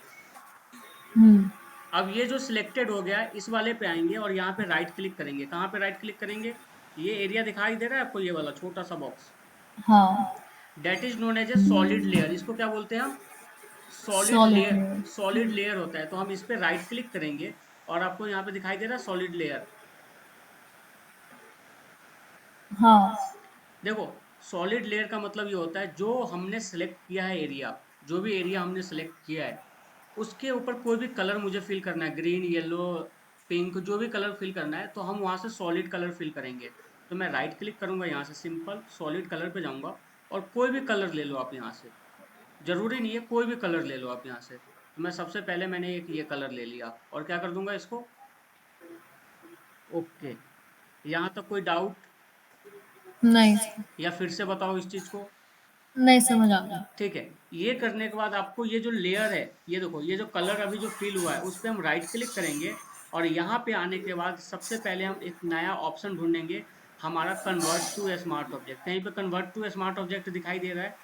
हम्म। अब ये जो सिलेक्टेड हो गया है इस वाले पे आएंगे और यहाँ पे राइट क्लिक करेंगे। कहाँ पे राइट क्लिक करेंगे? ये एरिया दिखाई दे रहा है आपको, ये वाला छोटा सा बॉक्स, हाँ। That is known as a solid layer. इसको क्या बोलते हैं हम? Solid solid layer. में। सॉलिड लेयर होता है, तो हम इस पे राइट क्लिक करेंगे और आपको यहाँ पे दिखाई दे रहा है सॉलिड लेयर। हाँ। देखो, सॉलिड लेयर का मतलब ये होता है जो हमने सेलेक्ट किया है एरिया, जो भी एरिया हमने सेलेक्ट किया है उसके ऊपर कोई भी कलर मुझे फिल करना है, ग्रीन, येलो, पिंक, जो भी कलर फिल करना है तो हम वहाँ से सॉलिड कलर फिल करेंगे। तो मैं राइट क्लिक करूँगा, यहाँ से सिंपल सॉलिड कलर पे जाऊँगा और कोई भी कलर ले लो आप यहाँ से, ज़रूरी नहीं है, कोई भी कलर ले लो आप यहाँ से। तो मैं सबसे पहले मैंने एक ये कलर ले लिया और क्या कर दूंगा इसको, ओके। यहाँ तक कोई डाउट नहीं। या फिर से बताओ इस चीज़ को? नहीं समझ आ गया। ठीक है, ये करने के बाद आपको ये जो लेयर है, ये देखो, ये जो कलर अभी जो फिल हुआ है उस पर हम राइट क्लिक करेंगे और यहाँ पे आने के बाद सबसे पहले हम एक नया ऑप्शन ढूंढेंगे, हमारा कन्वर्ट टू स्मार्ट ऑब्जेक्ट। कहीं पे कन्वर्ट टू स्मार्ट ऑब्जेक्ट दिखाई दे रहा है?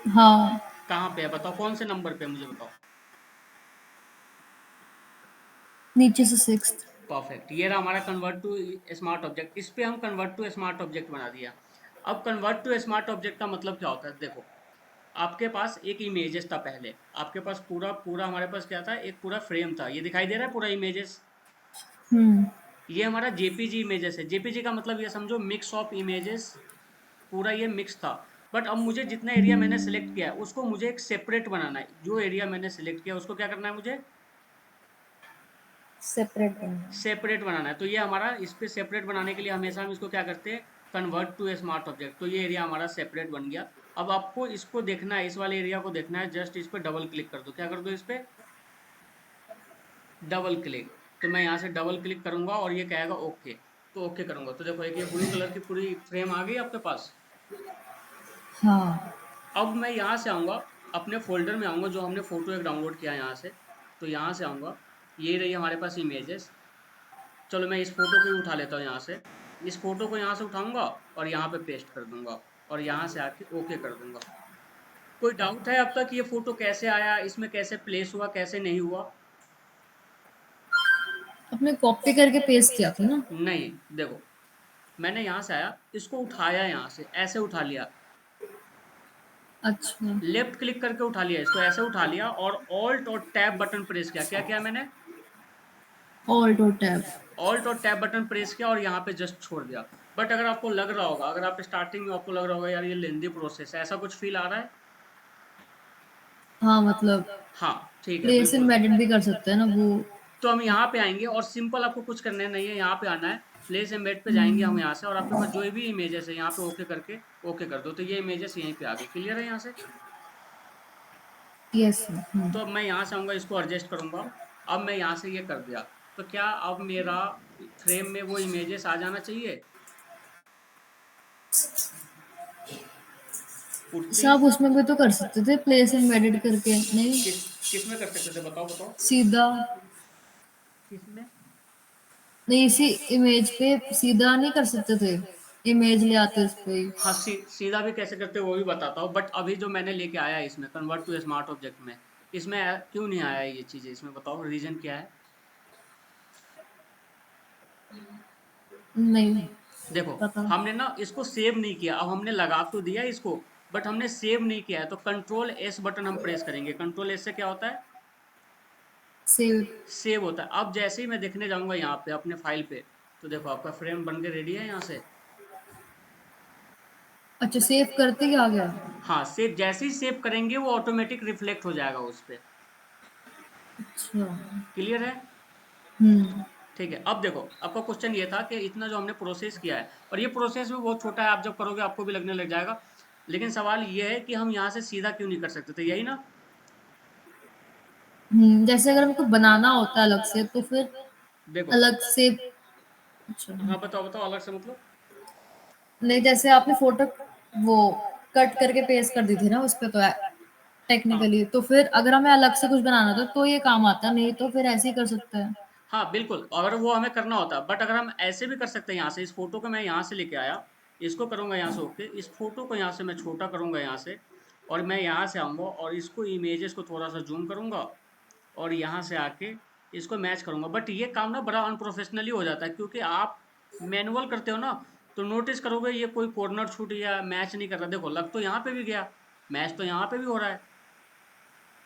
हाँ। कहाँ पे है बताओ, कौन से नंबर पे है मुझे बताओ? नीचे से 6th। परफेक्ट, ये रहा हमारा कन्वर्ट टू स्मार्ट ऑब्जेक्ट। इस पे हम कन्वर्ट टू स्मार्ट ऑब्जेक्ट बना दिया। अब कन्वर्ट टू स्मार्ट ऑब्जेक्ट का मतलब क्या होता है? देखो, आपके पास एक इमेजेस था पहले, आपके पास पूरा पूरा हमारे पास क्या था, एक पूरा फ्रेम था, ये दिखाई दे रहा है पूरा इमेजेस। हम्म। ये हमारा जेपीजी इमेजेस है। जेपीजी का मतलब ये समझो मिक्स ऑफ इमेजेस, पूरा ये मिक्स था। बट अब मुझे जितना एरिया मैंने सेलेक्ट किया है उसको मुझे एक सेपरेट बनाना है। जो एरिया मैंने सेलेक्ट किया उसको क्या करना है मुझे? सेपरेट करना। सेपरेट बनाना है। तो ये हमारा, इस पे सेपरेट बनाने के लिए हमेशा हम इसको क्या करते हैं, कन्वर्ट टू स्मार्ट ऑब्जेक्ट। तो ये एरिया हमारा सेपरेट बन गया। अब आपको इसको देखना है, इस वाले एरिया को देखना है, जस्ट इस पे डबल क्लिक कर दो। क्या कर दो? इस पे डबल क्लिक। तो मैं यहाँ से डबल क्लिक करूंगा और ये कहेगा ओके, तो ओके करूंगा तो देखो एक ये ब्लू कलर की पूरी फ्रेम आ गई आपके पास। हाँ। अब मैं यहाँ से आऊँगा, अपने फ़ोल्डर में आऊँगा जो हमने फ़ोटो एक डाउनलोड किया है यहाँ से। तो यहाँ से आऊँगा, ये रही हमारे पास इमेजेस। चलो मैं इस फ़ोटो को ही उठा लेता हूँ यहाँ से। इस फ़ोटो को यहाँ से उठाऊँगा और यहाँ पे पेस्ट कर दूँगा और यहाँ से आके ओके कर दूँगा। कोई डाउट है अब तक ये फ़ोटो कैसे आया, इसमें कैसे प्लेस हुआ, कैसे नहीं हुआ? आपने कॉपी करके पेस्ट किया था ना? नहीं, देखो, मैंने यहाँ से आया, इसको उठाया यहाँ से, ऐसे उठा लिया, अच्छा। लेफ्ट क्लिक करके उठा लिया, इसको ऐसे उठा लिया और ऑल्ट और टैब बटन प्रेस किया। क्या किया मैंने? ऑल्ट और टैब। ऑल्ट और टैब बटन प्रेस किया और यहाँ पे जस्ट छोड़ दिया। बट अगर आपको लग रहा होगा, अगर आप स्टार्टिंग में आपको लग रहा होगा यार ये लेंदी प्रोसेस है, ऐसा कुछ फील आ रहा है? हाँ मतलब हाँ, ठीक है, प्लेस बिल्कुल। एम्बेडेड भी कर सकते हैं ना वो। तो हम यहाँ पे आएंगे और सिंपल, आपको कुछ करने नहीं है, यहाँ पे आना है, प्लेस एम्बेड पे जाएंगे हम यहाँ से और आपके पास जो भी इमेजेस है यहाँ पे ओके करके ओके कर दो। तो ये इमेजेस यहीं पे आ गई, क्लियर है यहाँ से? यस। तो अब मैं यहाँ से आऊँगा, इसको एडजस्ट करूँगा। अब मैं यहाँ से ये कर दिया, तो क्या अब मेरा फ्रेम में वो इमेजेस आ जाना चाहिए? पूर्ति अच्छा आप उसमें भी तो कर सकते थे प्लेस एम्बेडेड करके, नहीं? किस किस में कर सकते थे बताओ बताओ? सीधा। किस में? नहीं, इसी इमेज पे सीधा नहीं कर सकते थे? इमेज ले आते उस पे ही। हाँ, सीधा भी कैसे करते हैं वो भी बताता हूँ, बट अभी जो मैंने लेके आया है इसमें कन्वर्ट टू स्मार्ट ऑब्जेक्ट में, इसमें क्यों नहीं आया है ये चीज़ें, इसमें बताओ रीज़न क्या है? नहीं देखो, पता। हमने ना इसको सेव नहीं किया, अब हमने लगा तो दिया इसको, बट हमने सेव नहीं किया है। तो कंट्रोल एस बटन हम प्रेस करेंगे। कंट्रोल एस से क्या होता है? सेव। सेव होता है। अब जैसे ही मैं देखने जाऊंगा यहाँ पे अपने फाइल पे, तो देखो आपका फ्रेम बन के रेडी है यहाँ से। अच्छा सेव करते ही आ गया? हाँ, सेव जैसे ही सेव करेंगे वो ऑटोमेटिक रिफ्लेक्ट हो जाएगा उस पर। अच्छा। क्लियर है? हम्म। ठीक है, अब देखो, आपका क्वेश्चन ये था कि इतना जो हमने प्रोसेस किया है, और ये प्रोसेस भी बहुत छोटा है, आप जब करोगे आपको भी लगने लग जाएगा, लेकिन सवाल ये है कि हम यहाँ से सीधा क्यों नहीं कर सकते थे, यही ना? जैसे अगर हमको बनाना होता है अलग से तो फिर देखो, अलग से अच्छा। हाँ बताओ बताओ, अलग से मतलब? नहीं, जैसे आपने फ़ोटो वो कट करके पेस्ट कर दी थी ना उसपे तो हाँ टेक्निकली, तो फिर अगर हमें अलग से कुछ बनाना था तो ये काम आता, नहीं तो फिर ऐसे ही कर सकते हैं। हाँ बिल्कुल, अगर वो हमें करना होता, बट अगर हम ऐसे भी कर सकते हैं, यहाँ से इस फोटो को मैं यहाँ से लेके आया, इसको करूँगा यहाँ से ओके, इस फोटो को यहाँ से मैं छोटा करूँगा यहाँ से, और मैं यहाँ से आऊँगा और इसको इमेजेस को थोड़ा सा जूम करूँगा, और यहाँ से आके इसको मैच करूँगा। बट ये काम ना बड़ा अनप्रोफेशनली हो जाता है, क्योंकि आप मैनुअल करते हो ना, तो नोटिस करोगे ये कोई कॉर्नर छूट या मैच नहीं कर रहा। देखो लग तो यहाँ पे भी गया, मैच तो यहाँ पे भी हो रहा है,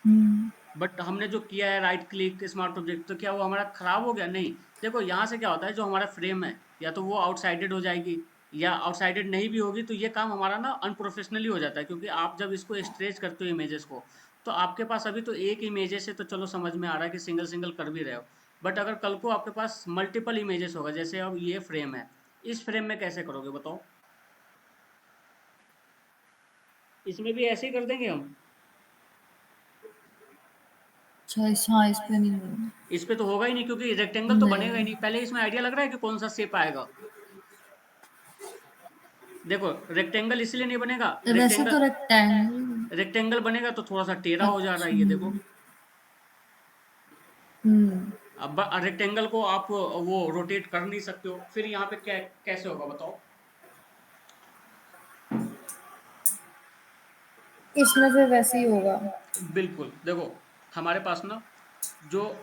हुँ। बट हमने जो किया है राइट क्लिक स्मार्ट ऑब्जेक्ट, तो क्या वो हमारा खराब हो गया? नहीं। देखो यहाँ से क्या होता है, जो हमारा फ्रेम है या तो वो आउटसाइडेड हो जाएगी, या आउटसाइडेड नहीं भी होगी, तो ये काम हमारा ना अनप्रोफेशनली हो जाता है, क्योंकि आप जब इसको स्ट्रेच करते हो इमेजेस को, तो आपके पास अभी तो एक इमेजेस है, तो चलो समझ में आ रहा है कि सिंगल सिंगल कर भी रहे हो, बट अगर कल को आपके पास मल्टीपल इमेजेस होगा, जैसे अब ये फ्रेम है, इस फ्रेम में कैसे करोगे बताओ? इसमें भी ऐसे ही कर देंगे हम? अच्छा, हाँ, इस पे नहीं हुआ। इस पे तो होगा ही नहीं, क्योंकि रेक्टेंगल तो बनेगा ही नहीं, नहीं। पहले इसमें आइडिया लग रहा है कि कौन सा शेप आएगा? देखो रेक्टेंगल इसलिए नहीं बनेगा, वैसे तो रेक्टेंगल रेक्टेंगल। रेक्टेंगल बनेगा तो थोड़ा सा टेढ़ा हो जा रहा अच्छा। है, ये देखो। हुँ। अब रेक्टेंगल को आप वो रोटेट कर नहीं सकते हो, फिर यहाँ पे कैसे होगा बताओ? इसमें फिर वैसे ही होगा। बिल्कुल देखो, हमारे पास ना, जो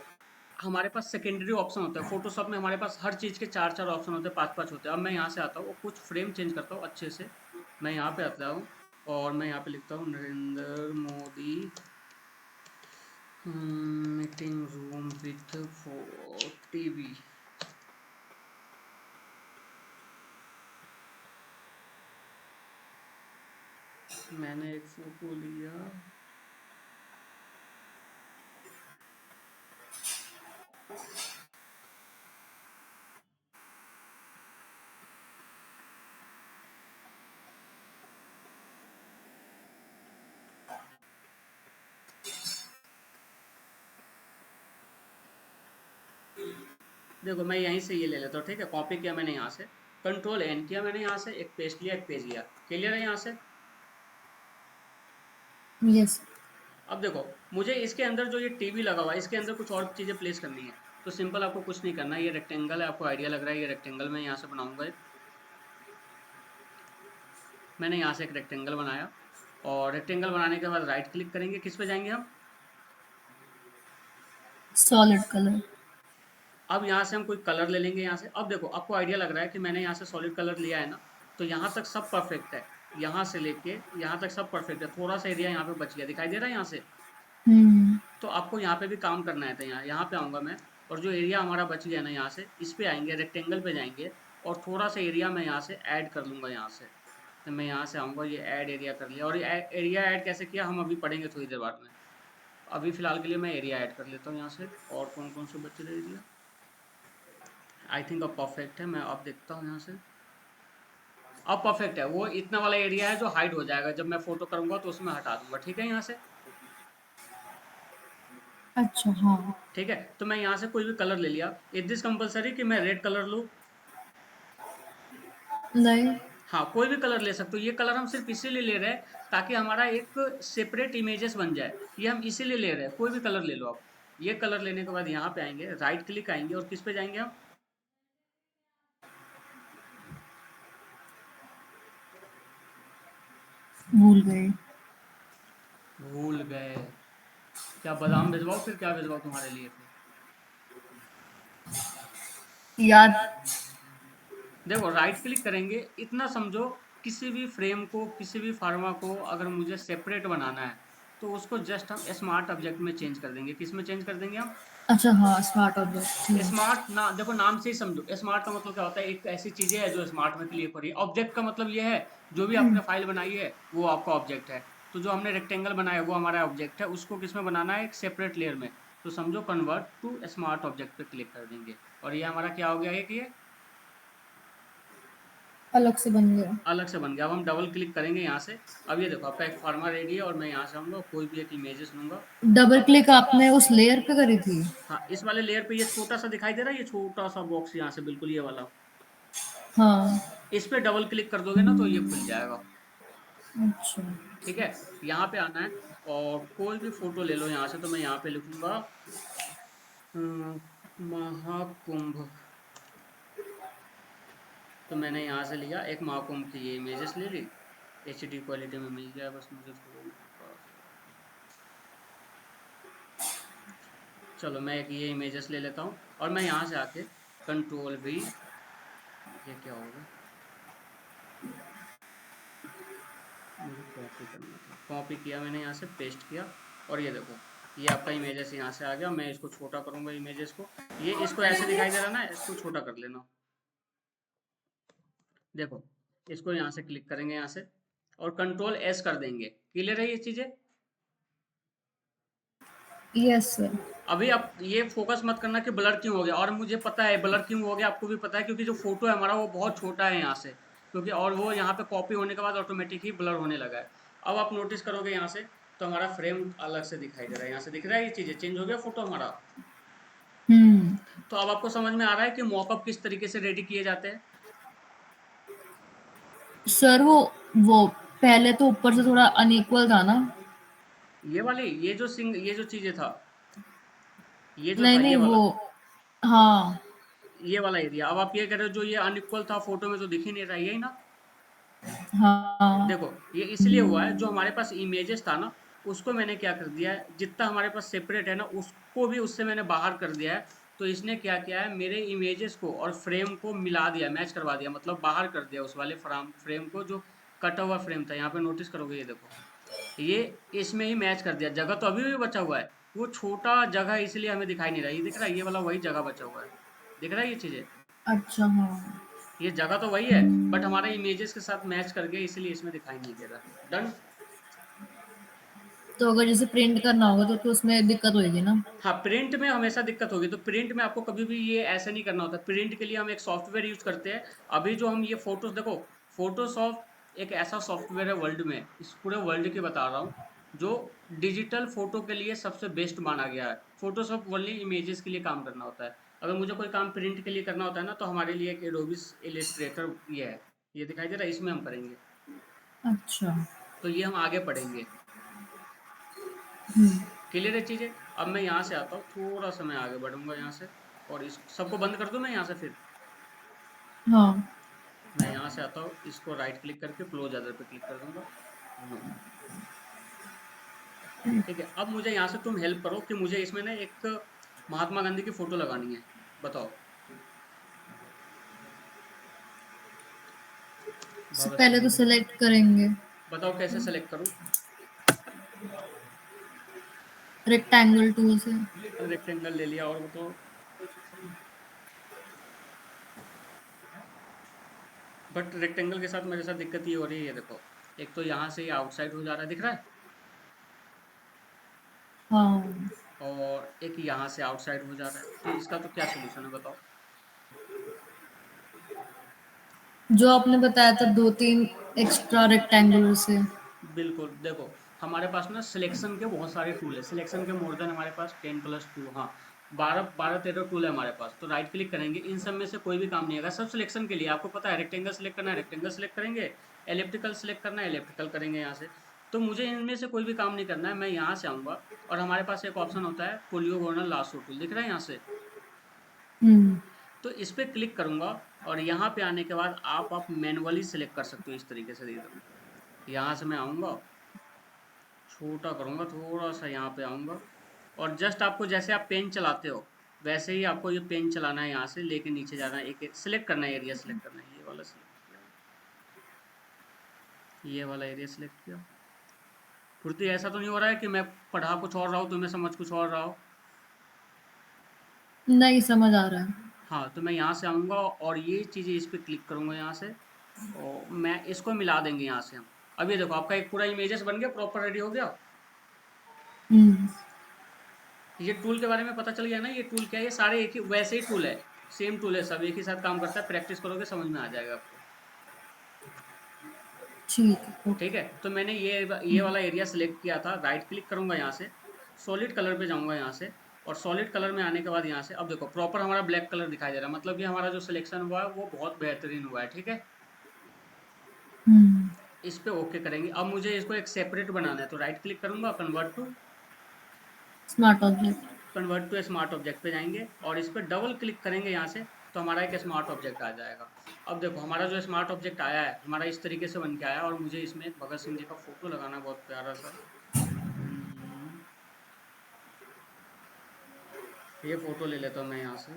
हमारे पास सेकेंडरी ऑप्शन होता है फोटोशॉप में, हमारे पास हर चीज़ के चार चार ऑप्शन होते हैं, पांच पांच होते हैं। अब मैं यहाँ से आता हूँ और कुछ फ्रेम चेंज करता हूँ अच्छे से। मैं यहाँ पे आता हूँ और मैं यहाँ पे लिखता हूँ Narendra Modi meeting room with TV. मैंने एक फोटो लिया। देखो मैं यहीं से ये ले लेता हूँ, ठीक है? कॉपी किया मैंने यहाँ से, कंट्रोल एन किया मैंने यहाँ से, एक पेस्ट लिया एक पेज लिया। क्लियर है यहाँ से? यस। अब देखो, मुझे इसके अंदर जो ये टीवी लगा हुआ है, इसके अंदर कुछ और चीज़ें प्लेस करनी है। तो सिंपल, आपको कुछ नहीं करना है। ये रेक्टेंगल है, आपको आइडिया लग रहा है, ये रेक्टेंगल मैं यहाँ से बनाऊंगा एक। मैंने यहाँ से एक रेक्टेंगल बनाया, और रेक्टेंगल बनाने के बाद राइट क्लिक करेंगे, किस पे जाएंगे हम? Solid colour. अब यहाँ से हम कोई कलर ले लेंगे यहाँ से। अब देखो आपको आइडिया लग रहा है कि मैंने यहाँ से सॉलिड कलर लिया है ना, तो यहाँ तक सब परफेक्ट है। यहाँ से लेके यहाँ तक सब परफेक्ट है, थोड़ा सा एरिया यहाँ पे बच गया, दिखाई दे रहा है यहाँ से? हुँ। तो आपको यहाँ पे भी काम करना है, तो यहाँ पे आऊँगा मैं, और जो एरिया हमारा बच गया ना, यहाँ से इस पे आएंगे, रेक्टेंगल पे जाएंगे, और थोड़ा सा एरिया मैं यहाँ से ऐड कर लूँगा यहाँ से। तो मैं यहाँ से आऊँगा, ये ऐड एरिया कर लिया, और ये एरिया ऐड कैसे किया हम अभी पढ़ेंगे थोड़ी देर बाद में। अभी फिलहाल के लिए मैं एरिया ऐड कर लेता हूँ यहाँ से। और कौन कौन से बचे रहे एरिया? आई थिंक अब परफेक्ट है, मैं अब देखता हूँ यहाँ से। अब परफेक्ट है, वो इतना वाला एरिया है जो हाइड हो जाएगा, जब मैं फोटो करूंगा तो उसमें हटा दूंगा, ठीक है यहाँ से? अच्छा, हाँ। ठीक है, तो मैं यहाँ से कोई भी कलर ले लिया। इज दिस कंपलसरी कि मैं रेड कलर लूँ? नहीं। हाँ कोई भी कलर ले सकते हो। ये कलर हम सिर्फ इसीलिए ले रहे हैं ताकि हमारा एक सेपरेट इमेजेस बन जाए, ये हम इसीलिए ले रहे हैं। कोई भी कलर ले लो आप। ये कलर लेने के बाद यहाँ पे आएंगे, राइट क्लिक आएंगे, और किस पे जाएंगे हम? भूल गए। भूल गए? क्या बादाम भिजवाओ फिर, क्या भिजवाओ तुम्हारे लिए फिर? याद। देखो राइट क्लिक करेंगे, इतना समझो, किसी भी फ्रेम को, किसी भी फार्मा को अगर मुझे सेपरेट बनाना है, तो उसको जस्ट हम स्मार्ट ऑब्जेक्ट में चेंज कर देंगे। किस में चेंज कर देंगे हम? अच्छा, हाँ, स्मार्ट ऑब्जेक्ट, ठीक है। स्मार्ट ना, देखो नाम से ही समझो, स्मार्ट का मतलब क्या होता है, एक ऐसी चीजें है जो स्मार्ट में क्लिक हो रही है। ऑब्जेक्ट का मतलब ये है, जो भी आपने फाइल बनाई है वो आपका ऑब्जेक्ट है। तो जो हमने रेक्टेंगल बनाया वो हमारा ऑब्जेक्ट है, उसको किस में बनाना है? एक सेपरेट लेयर में। तो समझो कन्वर्ट टू स्मार्ट ऑब्जेक्ट पे क्लिक कर देंगे, और ये हमारा क्या हो गया है कि ये अलग से बन गया। अलग से बन गया। अब हम डबल क्लिक करेंगे यहाँ से। अब ये देखो आपका एक फार्मा रेडी है, और मैं यहाँ से आऊँगा, कोई भी एक इमेजेस लूँगा। डबल अब क्लिक आपने उस लेयर पे करी थी? हाँ, इस वाले लेयर पे ये छोटा सा दिखाई दे रहा है, ये छोटा सा बॉक्स यहाँ से, बिल्कुल ये वाला। हाँ। इस पे डबल क्लिक कर दोगे ना तो ये खुल जाएगा। अच्छा। ठीक है, यहाँ पे आना है और कोई भी फोटो ले लो यहाँ से, तो मैं यहाँ पे लिखूंगा महाकुंभ। तो मैंने यहाँ से लिया एक महाकुंभ की ये इमेजेस ले ली, HD क्वालिटी में मिल जाए बस मुझे थोड़ा सा। चलो मैं एक ये इमेजेस ले लेता हूँ और मैं यहाँ से आके Ctrl+V, ये क्या होगा, मुझे कॉपी करना था, कॉपी किया मैंने, यहाँ से पेस्ट किया और ये देखो ये आपका इमेजेस यहाँ से आ गया। मैं इसको छोटा करूंगा इमेजेस को, ये इसको ऐसे दिखाई दे रहा ना, इसको छोटा कर लेना। देखो इसको यहाँ से क्लिक करेंगे यहाँ से और Ctrl+S कर देंगे। क्लियर है ये चीजें? Yes sir. अभी आप ये फोकस मत करना कि ब्लर क्यों हो गया, और मुझे पता है ब्लर क्यों हो गया, आपको भी पता है, क्योंकि जो फोटो है हमारा वो बहुत छोटा है यहाँ से, क्योंकि और वो यहाँ पे कॉपी होने के बाद ऑटोमेटिक ही ब्लर होने लगा है। अब आप नोटिस करोगे यहाँ से तो हमारा फ्रेम अलग से दिखाई दे रहा है, यहाँ से दिख रहा है, ये चीजें चेंज हो गया फोटो हमारा। हम्म। तो अब आपको समझ में आ रहा है कि मॉकअप किस तरीके से रेडी किए जाते हैं। सर वो पहले तो ऊपर से थोड़ा अनइक्वल था ना। ये वाली ये जो चीजें था, ये जो नहीं था नहीं ये वो। वाला, हाँ। ये वाला एरिया। अब आप ये कह रहे हो जो ये अनइक्वल था फोटो में तो दिख ही नहीं रहा, यही ना? हाँ। देखो ये इसलिए हुआ है, जो हमारे पास इमेजेस था ना उसको मैंने क्या कर दिया है, जितना हमारे पास सेपरेट है ना उसको भी उससे मैंने बाहर कर दिया है। तो इसने क्या किया है, मेरे इमेजेस को और फ्रेम को मिला दिया, मैच करवा दिया, मतलब बाहर कर दिया उस वाले फ्रेम को जो कटा हुआ फ्रेम था। यहाँ पे नोटिस करोगे, ये देखो ये इसमें ही मैच कर दिया। जगह तो अभी भी बचा हुआ है, वो छोटा जगह इसलिए हमें दिखाई नहीं रहा। ये दिख रहा है, ये वाला वही जगह बचा हुआ है, दिख रहा है ये चीजें, अच्छा। हाँ। ये जगह तो वही है बट हमारे इमेजेस के साथ मैच कर गया, इसलिए इसमें दिखाई नहीं दे रहा। डन। तो अगर जैसे प्रिंट करना होगा तो उसमें दिक्कत होगी ना। हाँ, प्रिंट में हमेशा दिक्कत होगी, तो प्रिंट में आपको कभी भी ये ऐसे नहीं करना होता। प्रिंट के लिए हम एक सॉफ्टवेयर यूज करते हैं। अभी जो हम ये फोटोज देखो, फोटोशॉप एक ऐसा सॉफ्टवेयर है वर्ल्ड में, इस पूरे वर्ल्ड की बता रहा हूँ, जो डिजिटल फोटो के लिए सबसे बेस्ट माना गया है। फोटोशॉप ओनली इमेजेस के लिए काम करना होता है। अगर मुझे कोई काम प्रिंट के लिए करना होता है ना, तो हमारे लिए एक एडोबी इलिस्ट्रेटर ये है, ये दिखाई दे रहा है, इसमें हम करेंगे। अच्छा। तो ये हम आगे पढ़ेंगे। हम्म। क्लियर है चीजें? अब मैं यहाँ से आता हूँ, थोड़ा सा मैं आगे बढ़ूंगा यहाँ से, और इस सबको बंद कर दूं मैं यहाँ से। फिर हाँ। मैं यहाँ से आता हूँ, इसको राइट क्लिक करके क्लोज अदर पे क्लिक कर दूंगा। नो। ठीक है, अब मुझे यहाँ से तुम हेल्प करो कि मुझे इसमें ना एक महात्मा गांधी की फोटो लगानी है। बताओ। भगत पहले तो सिंह। सिलेक्ट करेंगे। बताओ कैसे सेलेक्ट करूँ? रेक्टेंगल टूल से। रेक्टेंगल ले लिया, और बताओ। बट रेक्टेंगल के साथ मेरे साथ दिक्कत ये हो रही है, ये देखो, एक तो यहाँ से ये आउटसाइड हो जा रहा है, दिख रहा है, हाँ। और एक यहाँ से आउटसाइड हो जा रहा है। तो इसका तो क्या सोल्यूशन है, बताओ। जो आपने बताया था दो तीन एक्स्ट्रा रेक्टेंगुलर से। बिल्कुल, देखो हमारे पास ना सिलेक्शन के बहुत सारे टूल है, सिलेक्शन के मोर देन हमारे पास 10+2, हाँ 12-13 टूल है हमारे पास। तो राइट क्लिक करेंगे, इन सब में से कोई भी काम नहीं आएगा, सब सिलेक्शन के लिए। आपको पता है रेक्टेंगल सेलेक्ट करना है, रेक्टेंगल सेलेक्ट करेंगे, एलिप्टिकल सेलेक्ट करना है, एलिप्टिकल करेंगे यहाँ से। तो मुझे इनमें से कोई भी काम नहीं करना है, मैं यहाँ से आऊँगा और हमारे पास एक ऑप्शन होता है पोलियोगोनल लासो टूल, दिख रहा है यहाँ से। हम्म। तो इस पर क्लिक करूंगा और यहाँ पे आने के बाद आप मैनुअली सेलेक्ट कर सकते हो इस तरीके से। दे दो, यहाँ से मैं आऊँगा, छोटा करूँगा, थोड़ा सा यहाँ पे आऊँगा, और जस्ट आपको जैसे आप पेन चलाते हो वैसे ही आपको ये पेन चलाना है, यहाँ से लेके नीचे जाना है, एक एक सिलेक्ट करना है, एरिया सिलेक्ट करना है। ये वाला सिलेक्ट किया, ये वाला एरिया सिलेक्ट किया। फुर्ती ऐसा तो नहीं हो रहा है कि मैं पढ़ा कुछ और रहा हूँ तुम्हें समझ कुछ और रहा हो? नहीं समझ आ रहा है। हाँ, तो मैं यहाँ से आऊँगा और ये चीज़ें इस पर क्लिक करूँगा यहाँ से, और मैं इसको मिला देंगे यहाँ से हम। अब ये देखो आपका एक पूरा इमेजेस बन गया, प्रॉपर रेडी हो गया। हम्म। ये टूल के बारे में पता चल गया ना, ये टूल क्या है, ये सारे एक ही वैसे ही टूल है, सेम टूल है, सब एक ही साथ काम करता है। प्रैक्टिस करोगे समझ में आ जाएगा आपको। ठीक है। ठीक है, तो मैंने ये वाला एरिया सेलेक्ट किया था, राइट क्लिक करूंगा यहाँ से, सॉलिड कलर पे जाऊंगा यहाँ से, और सॉलिड कलर में आने के बाद यहाँ से अब देखो प्रॉपर हमारा ब्लैक कलर दिखाई दे रहा है, मतलब ये हमारा जो सिलेक्शन हुआ है वो बहुत बेहतरीन हुआ है। ठीक है, हम्म। इस पे ओके करेंगे। अब मुझे इसको एक सेपरेट बनाना है, तो राइट क्लिक करूंगा, smart object. Convert to smart object पे जाएंगे और इस पर डबल क्लिक करेंगे यहाँ से, तो हमारा एक स्मार्ट ऑब्जेक्ट आ जाएगा। अब देखो हमारा जो स्मार्ट ऑब्जेक्ट आया है हमारा इस तरीके से बन के आया है, और मुझे इसमें एक भगत सिंह जी का फोटो लगाना है बहुत प्यारा सा। हम्म, ये फोटो ले लेता हूँ मैं यहाँ से।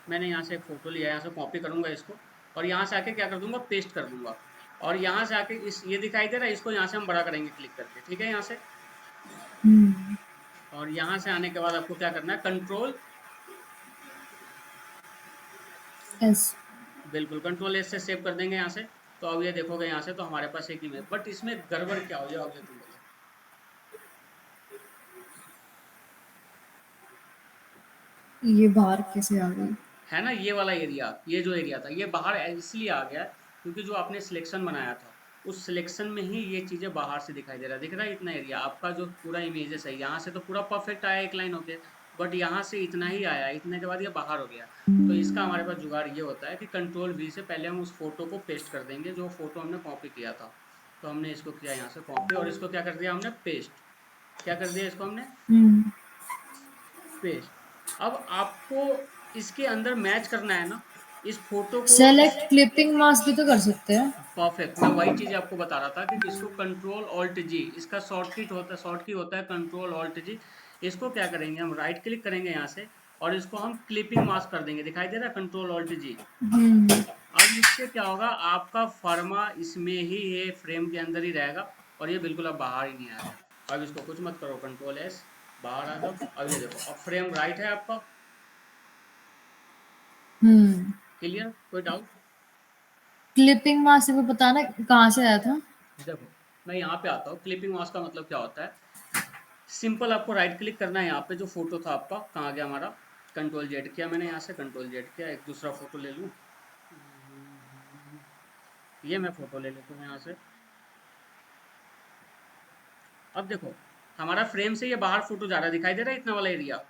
मैंने यहाँ से एक फोटो लिया है, यहाँ से कॉपी करूंगा इसको, और यहाँ से आके क्या कर दूंगा, पेस्ट कर दूंगा। और यहाँ से आके इस ये दिखाई दे रहा है, इसको यहाँ से हम बड़ा करेंगे क्लिक करके। ठीक है, यहाँ से, हम्म। और यहाँ से आने के बाद आपको क्या करना है, कंट्रोल, यस। बिल्कुल कंट्रोल एस से सेव कर देंगे यहाँ से। तो अब ये देखोगे यहाँ से तो हमारे पास एक इमेज, बट इसमें गड़बड़ क्या हो जाए, अब ये तुम बताओ। ये बाहर कैसे आ गई? है ना ये वाला एरिया, ये जो एरिया था ये बाहर इसलिए आ गया क्योंकि जो आपने सिलेक्शन बनाया था उस सिलेक्शन में ही ये चीजें बाहर से दिखाई दे रहा है। दिख रहा है इतना एरिया आपका जो पूरा इमेजेस है, यहाँ से तो पूरा परफेक्ट आया एक लाइन होके, बट यहाँ से इतना ही आया, इतने के बाद ये बाहर हो गया। तो इसका हमारे पास जुगाड़ ये होता है कि कंट्रोल वी से पहले हम उस फोटो को पेस्ट कर देंगे, जो फोटो हमने कॉपी किया था। तो हमने इसको किया यहाँ से कॉपी, और इसको क्या कर दिया हमने, पेस्ट। क्या कर दिया इसको हमने, हम्म। पेस्ट। अब आपको इसके अंदर मैच करना है ना इस फोटो को, इस, सेलेक्ट क्लिपिंग मास्क भी तो कर सकते हैं। परफेक्ट, मैं वही चीज आपको बता रहा था कि इसको कंट्रोल ऑल्ट जी, इसका शॉर्ट की होता है कंट्रोल ऑल्ट जी। इसको क्या करेंगे, हम राइट क्लिक करेंगे यहाँ से और इसको हम क्लिपिंग मास्क कर देंगे, दिखाई दे रहा है कंट्रोल ऑल्ट जी। हम्म। अब इससे क्या होगा, आपका फर्मा इसमें ही ये फ्रेम के अंदर ही रहेगा, और ये बिल्कुल अब बाहर ही नहीं आएगा। अब इसको कुछ मत करो, कंट्रोल एस, बाहर आ जाओ। अब ये देखो अब फ्रेम राइट है आपका, हम्म। क्लियर, कोई डाउट। क्लिपिंग मास्क से भी पता ना कहाँ से आया था? देखो मैं यहाँ पे आता हूँ, क्लिपिंग मास्क का मतलब क्या होता है, सिंपल आपको राइट क्लिक करना है, यहाँ पे जो फोटो था आपका कहाँ गया हमारा, कंट्रोल जेड किया मैंने, यहाँ से कंट्रोल जेड किया, एक दूसरा फोटो ले लूँ, ये मैं फोटो ले लेता हूँ यहाँ से। अब देखो हमारा फ्रेम से ये बाहर फोटो जा रहा है, दिखाई दे रहा है इतना वाला एरिया।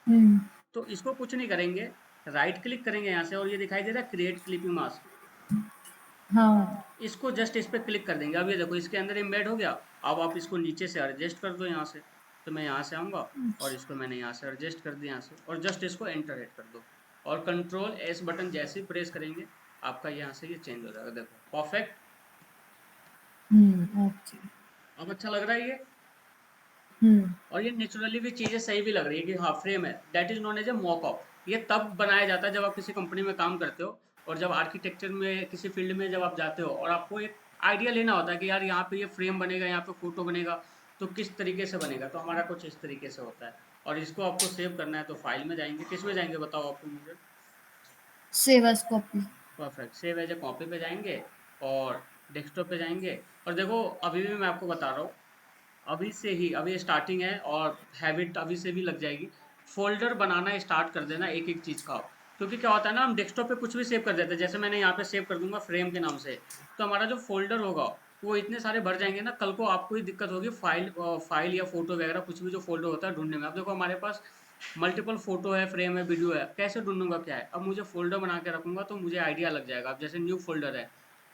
हम्म। तो इसको कुछ नहीं करेंगे, राइट क्लिक करेंगे यहाँ से, और ये दिखाई दे रहा है क्रिएट क्लिपिंग मास्क, हाँ। इसको जस्ट इस पे क्लिक कर देंगे। अब ये देखो इसके अंदर एम्बेड हो गया। अब आप इसको नीचे से एडजस्ट कर दो यहाँ से, तो मैं यहाँ से आऊँगा और इसको मैंने यहाँ से एडजस्ट कर दिया यहाँ से, और जस्ट इसको एंटर हिट कर दो, और कंट्रोल एस बटन जैसे ही प्रेस करेंगे आपका यहाँ से ये चेंज हो जाएगा, देखो परफेक्ट। ओके। अब अच्छा लग रहा है ये, हम्म। और ये नेचुरली भी चीज़ें सही भी लग रही है कि हाँ फ्रेम है, that is known as a mockup. ये तब बनाया जाता है जब आप किसी कंपनी में काम करते हो, और जब आर्किटेक्चर में किसी फील्ड में जब आप जाते हो और आपको एक आइडिया लेना होता है कि यार यहाँ पे ये फ्रेम बनेगा, यहाँ पे फोटो बनेगा, तो किस तरीके से बनेगा, तो हमारा कुछ इस तरीके से होता है। और इसको आपको सेव करना है तो फाइल में जाएंगे, किस में जाएंगे बताओ आपको मुझे। Save as copy. Perfect, save as a copy पे जाएंगे और डेस्कटॉप पे जाएंगे। और देखो अभी भी मैं आपको बता रहा हूँ, अभी से ही, अभी स्टार्टिंग है और हैबिट अभी से भी लग जाएगी, फोल्डर बनाना स्टार्ट कर देना एक एक चीज़ का। क्योंकि क्या होता है ना, हम डेस्कटॉप पे कुछ भी सेव कर देते हैं, जैसे मैंने यहाँ पे सेव कर दूंगा फ्रेम के नाम से, तो हमारा जो फोल्डर होगा वो इतने सारे भर जाएंगे ना, कल को आपको ही दिक्कत होगी फाइल या फोटो वगैरह कुछ भी जो फोल्डर होता है ढूंढने में। अब देखो हमारे पास मल्टीपल फोटो है, फ्रेम है, वीडियो है, कैसे ढूंढूंगा क्या है, अब मुझे फोल्डर बना के रखूंगा तो मुझे आइडिया लग जाएगा। अब जैसे न्यू फोल्डर है,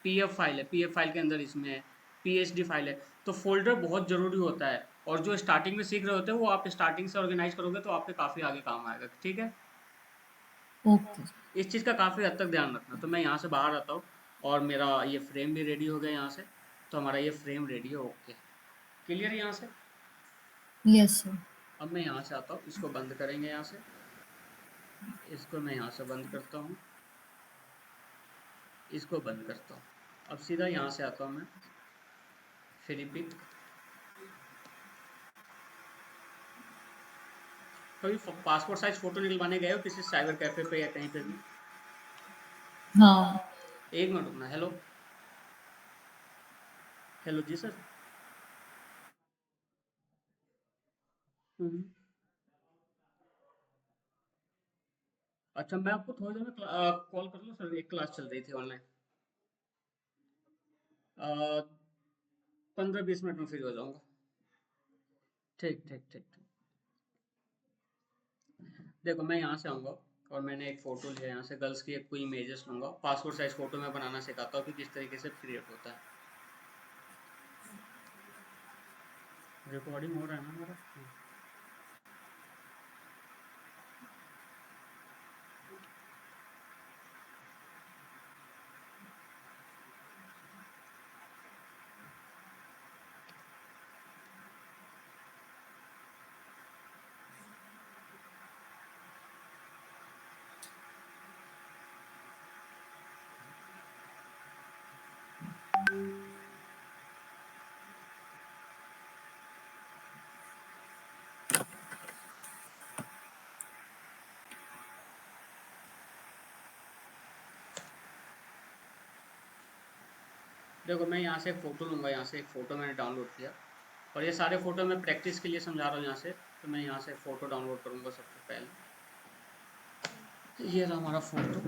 पीएफ फाइल है, पीएफ फाइल के अंदर इसमें है, पीएचडी फाइल है, तो फोल्डर बहुत जरूरी होता है। और जो स्टार्टिंग में सीख रहे होते हैं वो आप स्टार्टिंग से ऑर्गेनाइज करोगे तो आपके काफी आगे काम आएगा। ठीक है, ओके। इस चीज का काफी हद तक ध्यान रखना। तो मैं यहाँ से बाहर आता हूँ और मेरा ये फ्रेम भी रेडी हो गया यहाँ से, तो हमारा ये फ्रेम रेडी है, ओके क्लियर यहाँ से। Yes sir. अब मैं यहाँ से आता हूँ, इसको बंद करेंगे यहाँ से, इसको मैं यहाँ से बंद करता हूँ, इसको बंद करता हूँ। अब सीधा यहाँ से आता हूँ मैं, फ्री पिक। कभी पासपोर्ट साइज फोटो निकलवाने गए हो किसी साइबर कैफे पे या कहीं पे भी। हाँ। एक मिनट रुकना, हेलो, हेलो जी सर। हम्म, अच्छा, मैं आपको थोड़ी देर में कॉल कर लूँ सर, एक क्लास चल रही थी ऑनलाइन। 15-20 मिनट में फ्री हो जाऊंगा। ठीक ठीक ठीक ठीक। देखो मैं यहाँ से आऊँगा और मैंने एक फ़ोटो लिया यहाँ से, गर्ल्स की एक कोई इमेजेस लूँगा, पासपोर्ट साइज़ फ़ोटो मैं बनाना सिखाता हूँ कि किस तरीके से क्रिएट होता है। रिकॉर्डिंग हो रहा है ना हमारा? देखो मैं यहाँ से एक फ़ोटो लूँगा, यहाँ से एक फ़ोटो मैंने डाउनलोड किया, और ये सारे फ़ोटो मैं प्रैक्टिस के लिए समझा रहा हूँ यहाँ से। तो मैं यहाँ से फ़ोटो डाउनलोड करूँगा सबसे पहले। ये रहा हमारा फ़ोटो।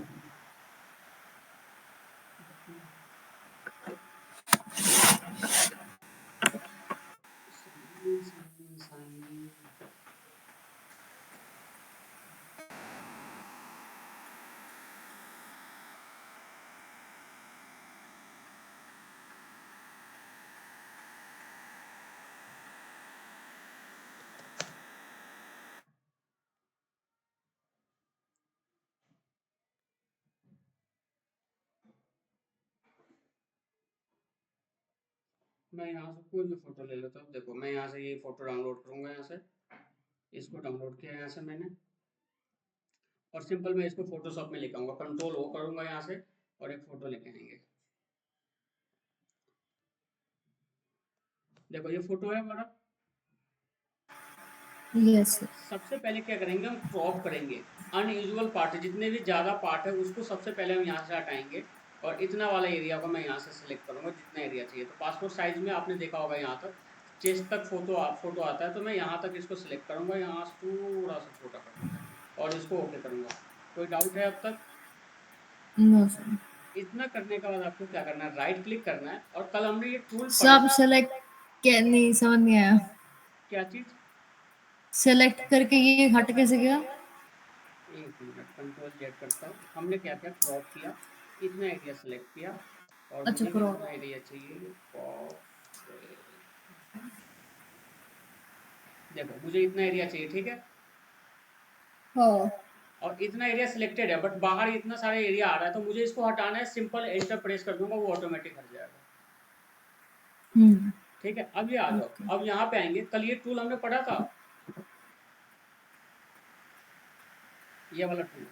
मैं यहाँ से कोई भी फ़ोटो ले लेता हूँ। देखो मैं यहाँ से ये फ़ोटो डाउनलोड करूँगा, यहाँ से इसको डाउनलोड किया यहाँ से मैंने, और सिंपल मैं इसको फोटोशॉप में लेके आऊँगा, कंट्रोल ओ करूँगा यहाँ से और एक फ़ोटो लेके आएंगे। देखो ये फ़ोटो है हमारा। Yes sir. सबसे पहले क्या करेंगे, हम क्रॉप करेंगे। अनयूजुअल पार्ट जितने भी ज़्यादा पार्ट है उसको सबसे पहले हम यहाँ से हटाएंगे, और इतना वाला एरिया को मैं यहाँ से सिलेक्ट करूँगा, जितना एरिया चाहिए। तो पासपोर्ट साइज में आपने देखा होगा यहाँ तक चेस्ट तक फोटो आता है, तो मैं यहाँ तक इसको सिलेक्ट करूँगा, यहाँ से थोड़ा सा छोटा करूँगा और इसको ओके करूँगा। कोई डाउट है अब तक? No sir. इतना करने के बाद आपको क्या करना है, राइट क्लिक करना है, और कल हमने ये टूल पढ़ा सब था। सेलेक्ट क्या, नहीं समझ नहीं आया। क्या चीज़? सेलेक्ट करके ये हट कैसे गया? एक मिनट, कंट्रोल जेड करता हूँ। हमने क्या क्या क्रॉप किया, इतना एरिया सेलेक्ट किया, और अच्छा मुझे क्रॉप। इतना एरिया चाहिए क्रॉप। देखो मुझे इतना एरिया चाहिए, ठीक है, हाँ। और इतना एरिया सिलेक्टेड है, बट बाहर इतना सारा एरिया आ रहा है, तो मुझे इसको हटाना है। सिंपल एंटर प्रेस कर दूंगा, वो ऑटोमेटिक हट जाएगा। हम्म। ठीक है, अब ये आ जाओ, ओके। अब यहाँ पे आएंगे। कल ये टूल हमने पढ़ा था, ये वाला टूल,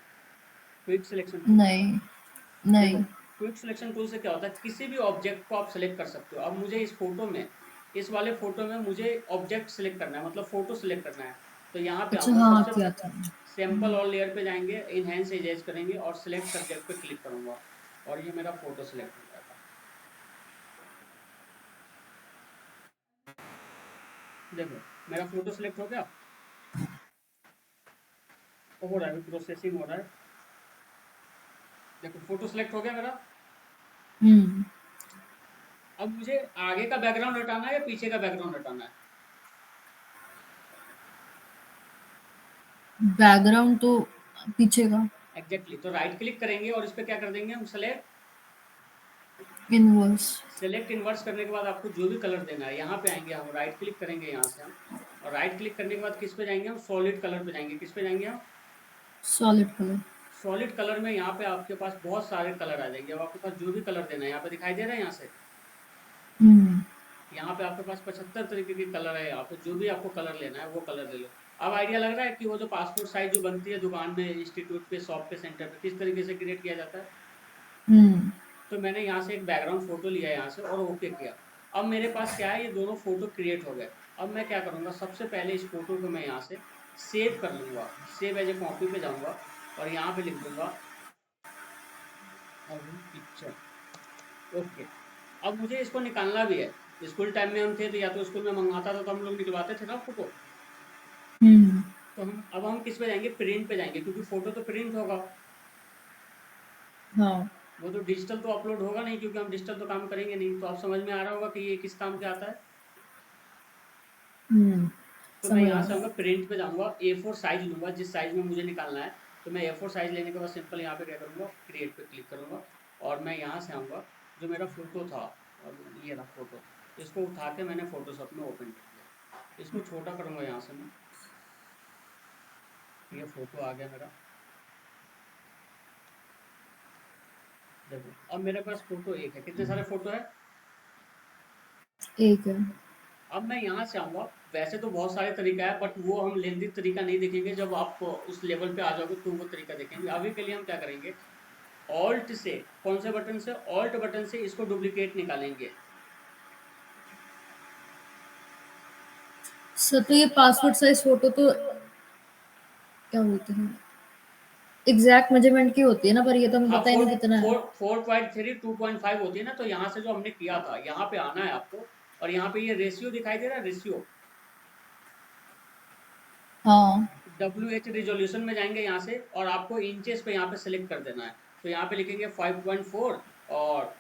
क्विक सिलेक्शन टूल। नहीं देखो नहीं। क्विक सिलेक्शन टूल से क्या होता है, किसी भी ऑब्जेक्ट को आप सिलेक्ट कर सकते हो। अब मुझे इस फोटो में, इस वाले फोटो में मुझे ऑब्जेक्ट सिलेक्ट करना है, मतलब फोटो सिलेक्ट करना है। तो यहाँ पे अच्छा आऊँगा, हाँ सबसे किया था। सैंपल और लेयर पे जाएंगे, इनहेंस इरेज करेंगे और सिलेक्ट सब्जेक्ट पे क्लिक करूंगा, और ये मेरा फोटो सिलेक्ट हो जाएगा। देखो मेरा फोटो सिलेक्ट हो गया, हो रहा है, प्रोसेसिंग हो रहा है। देखो फोटो सिलेक्ट हो गया मेरा। हम्म। अब मुझे आगे का बैकग्राउंड हटाना है या पीछे का बैकग्राउंड हटाना है? बैकग्राउंड तो पीछे का। एग्जैक्टली, तो राइट क्लिक करेंगे और इस पर क्या कर देंगे हम, सेलेक्ट। इनवर्स। सेलेक्ट इन्वर्स करने के बाद आपको जो भी कलर देना है, यहाँ पे आएंगे हम, राइट क्लिक करेंगे यहाँ से हम, और राइट क्लिक करने के बाद किस पे जाएंगे हम, सॉलिड कलर पे जाएंगे। किस पे जाएंगे हम? Solid colour. सॉलिड कलर में यहाँ पे आपके पास बहुत सारे कलर आ जाएंगे। अब आपके पास जो भी कलर देना है यहाँ पे दिखाई दे रहा है, यहाँ से, हम्म। यहाँ पे आपके पास 75 तरीके के कलर है। यहाँ पे जो भी आपको कलर लेना है वो कलर ले लो। अब आइडिया लग रहा है कि वो जो पासपोर्ट साइज जो बनती है दुकान में, इंस्टीट्यूट पे, शॉप पे, सेंटर पे, किस तरीके से क्रिएट किया जाता है। हम्म। तो मैंने यहाँ से एक बैकग्राउंड फोटो लिया है यहाँ से, और ओके किया। अब मेरे पास क्या है, ये दोनों फोटो क्रिएट हो गए। अब मैं क्या करूँगा, सबसे पहले इस फोटो को मैं यहाँ से सेव कर लूँगा, सेव एज ए कॉपी पे जाऊँगा, और यहाँ पे लिख दूंगा पिक्चर। ओके। अब मुझे इसको निकालना भी है। स्कूल टाइम में हम थे तो या तो स्कूल में मंगाता था तो हम लोग निकलवाते थे ना फोटो। हम्म। तो हम किस पे जाएंगे, प्रिंट पे जाएंगे, क्योंकि फोटो तो प्रिंट होगा, हाँ। वो तो डिजिटल तो अपलोड होगा नहीं, क्योंकि हम डिजिटल तो काम करेंगे नहीं। तो आप समझ में आ रहा होगा कि ये किस काम के आता है। हम्म। तो मैं समझ यहाँ आ से रहा आऊँगा, प्रिंट पे जाऊँगा, A4 साइज लूँगा जिस साइज में मुझे निकालना है। तो मैं A4 साइज लेने के बाद सिंपल यहाँ पे क्या करूँगा, क्रिएट पे क्लिक करूँगा, और मैं यहाँ से आऊँगा, जो मेरा फोटो था, ये रहा फोटो, इसको उठा के मैंने फोटोशॉप में ओपन कर दिया। इसको छोटा करूँगा यहाँ से मैं, ये फोटो आ गया मेरा। देखो अब मेरे पास फोटो एक है, कितने सारे फोटो है। एक है। अब मैं यहाँ से आऊँगा, वैसे तो बहुत सारे तरीका है, बट वो हम लेंदी तरीका नहीं देखेंगे, जब आप उस लेवल पे आ जाओगे तो वो तरीका देखेंगे। अभी के लिए हम क्या करेंगे, ऑल्ट से, कौन से बटन से, ऑल्ट बटन से इसको डुप्लीकेट निकालेंगे। सर तो ये पासपोर्ट साइज फोटो तो क्या बोलते हैं, एग्जैक्ट मेजरमेंट की होती है ना, पर ये तो हमें हाँ, पता ही फोर नहीं कितना है। 4.3 2.5 होती है ना। तो यहाँ से जो हमने किया था, यहाँ पे आना है आपको, और यहाँ पे ये रेशियो दिखाई दे रहा है, रेशियो, हाँ। WH रिजोल्यूशन में जाएंगे यहाँ से, और आपको इंचेस पे यहाँ पे सेलेक्ट कर देना है। तो यहाँ पे लिखेंगे 5.4, और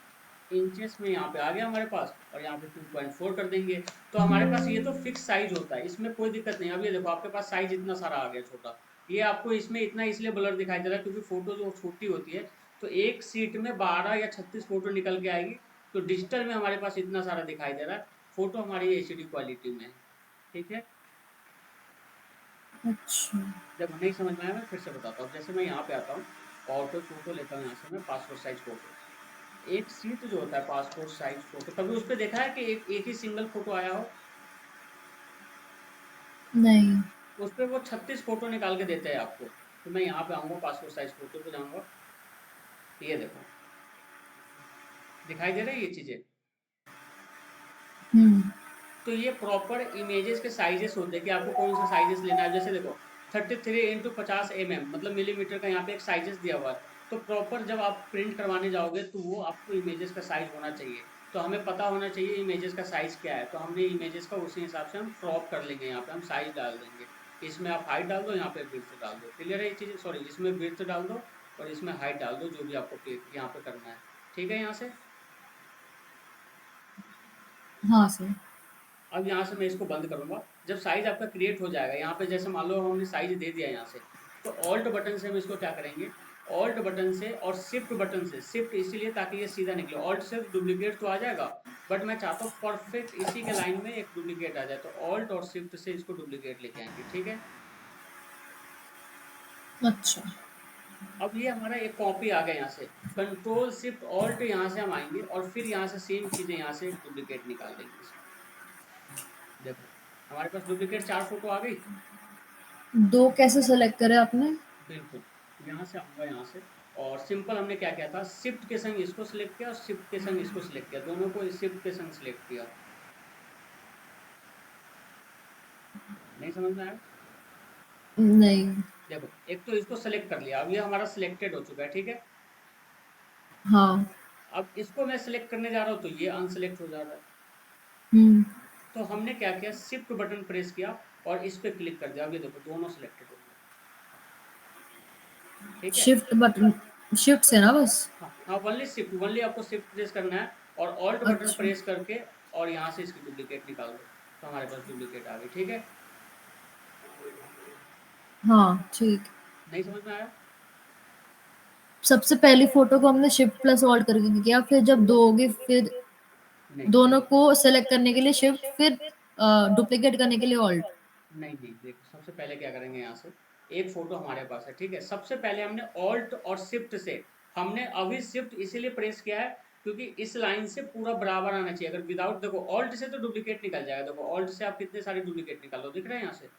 इंचेस में यहाँ पे आ गया हमारे पास, और यहाँ पे 2.4 कर देंगे। तो हमारे पास ये तो फिक्स साइज होता है, इसमें कोई दिक्कत नहीं। अब ये देखो आपके पास साइज इतना सारा आ गया छोटा, ये आपको इसमें इतना इसलिए ब्लर दिखाई दे रहा है क्योंकि फोटो जो छोटी होती है, तो एक सीट में 12 या 36 फोटो निकल के आएगी। तो डिजिटल में हमारे पास इतना सारा दिखाई दे रहा है, फोटो हमारी HD क्वालिटी में है। ठीक है, अच्छा। जब नहीं समझ में आया मैं फिर से बताता हूँ। जैसे मैं यहाँ पे आता हूँ, और कोई फोटो लेता हूँ यहाँ से, मैं पासपोर्ट साइज फोटो, एक सीट जो होता है पासपोर्ट साइज फोटो, कभी उस पर देखा है कि एक ही सिंगल फोटो आया हो। नहीं। उस पर वो 36 फोटो निकाल के देते हैं आपको। तो मैं यहाँ पे आऊँगा, पासपोर्ट साइज फोटो पे जाऊँगा, ये देखो दिखाई दे रही है ये चीज़ें। हम्म। तो ये प्रॉपर इमेजेस के साइजेस होते हैं कि आपको कौन सा साइजेस लेना है। जैसे देखो 33x50 mm, मतलब मिलीमीटर का यहाँ पे एक साइजेस दिया हुआ है। तो प्रॉपर जब आप प्रिंट करवाने जाओगे तो वो आपको इमेजेस का साइज होना चाहिए। तो हमें पता होना चाहिए इमेजेस का साइज क्या है, तो हमने इमेजेस का उसी हिसाब से हम क्रॉप कर लेंगे। यहाँ पे हम साइज डाल देंगे, इसमें आप हाइट डाल दो, यहाँ पे विड्थ डाल दो। क्लियर है ये चीज़, सॉरी, इसमें विड्थ डाल दो और इसमें हाइट डाल दो, जो भी आपको यहाँ पे करना है। ठीक है, यहाँ से हाँ सर। अब यहाँ से मैं इसको बंद करूंगा। जब साइज आपका क्रिएट हो जाएगा, यहाँ पे जैसे मान लो हमने साइज दे दिया यहाँ से, तो ऑल्ट बटन से हम इसको क्या करेंगे, ऑल्ट बटन से और शिफ्ट बटन से, शिफ्ट इसीलिए ताकि ये सीधा निकले, ऑल्ट से डुप्लीकेट तो आ जाएगा, बट मैं चाहता हूँ परफेक्ट इसी के लाइन में एक डुप्लीकेट आ जाए। तो ऑल्ट और शिफ्ट से इसको डुप्लीकेट लेके आएंगे। ठीक है, अच्छा। अब ये हमारा एक कॉपी आ गया। यहाँ से कंट्रोल शिफ्ट ऑल्ट, यहाँ से हम आएंगे और फिर यहाँ से सेम चीजें यहाँ से डुप्लीकेट निकाल देंगे इसमें। देखो हमारे पास डुप्लीकेट 4 फोटो आ गई। दो कैसे सेलेक्ट करे आपने? बिल्कुल, यहाँ से आऊँगा, यहाँ से, और सिंपल हमने क्या किया था, शिफ्ट के संग इसको सिलेक्ट किया और शिफ्ट के संग इसको सिलेक्ट किया, दोनों को शिफ्ट के संग सिलेक्ट किया। नहीं समझ में आया। नहीं। देखो एक तो इसको सेलेक्ट कर लिया, अब ये हमारा सिलेक्टेड हो चुका है। ठीक है, हाँ। अब इसको मैं सिलेक्ट करने जा रहा हूँ तो ये अनसिलेक्ट हो जा रहा है। हम्म। तो हमने क्या किया, शिफ्ट बटन प्रेस किया और इस पे क्लिक कर दिया। अब ये देखो दोनों सिलेक्टेड हो गए। ठीक है, शिफ्ट बटन, शिफ्ट से ना बस? हाँ हाँ, ओनली शिफ्ट, ओनली आपको शिफ्ट प्रेस करना है और ऑल्ट बटन अच्छा। प्रेस करके, और यहाँ से इसकी डुप्लीकेट निकाल दो। तो हमारे पास डुप्लीकेट आ गई। ठीक है, हाँ ठीक। नहीं समझ में आया। सबसे पहली फोटो को हमने शिफ्ट प्लस ऑल्ट करके किया, फिर जब दो होगी फिर नहीं दोनों देखो, को सेलेक्ट करने के लिए शिफ्ट, फिर डुप्लीकेट करने के लिए ऑल्ट। नहीं नहीं देखो, सबसे पहले क्या करेंगे, यहाँ से एक फोटो हमारे पास है। ठीक है, सबसे पहले हमने ऑल्ट और शिफ्ट से, हमने अभी शिफ्ट इसीलिए प्रेस किया है क्योंकि इस लाइन से पूरा बराबर आना चाहिए। अगर विदाउट, देखो ऑल्ट से तो डुप्लीकेट निकल जाएगा। देखो ऑल्ट से आप कितने सारे डुप्लीकेट निकाल लो, दिख रहे हैं यहाँ से।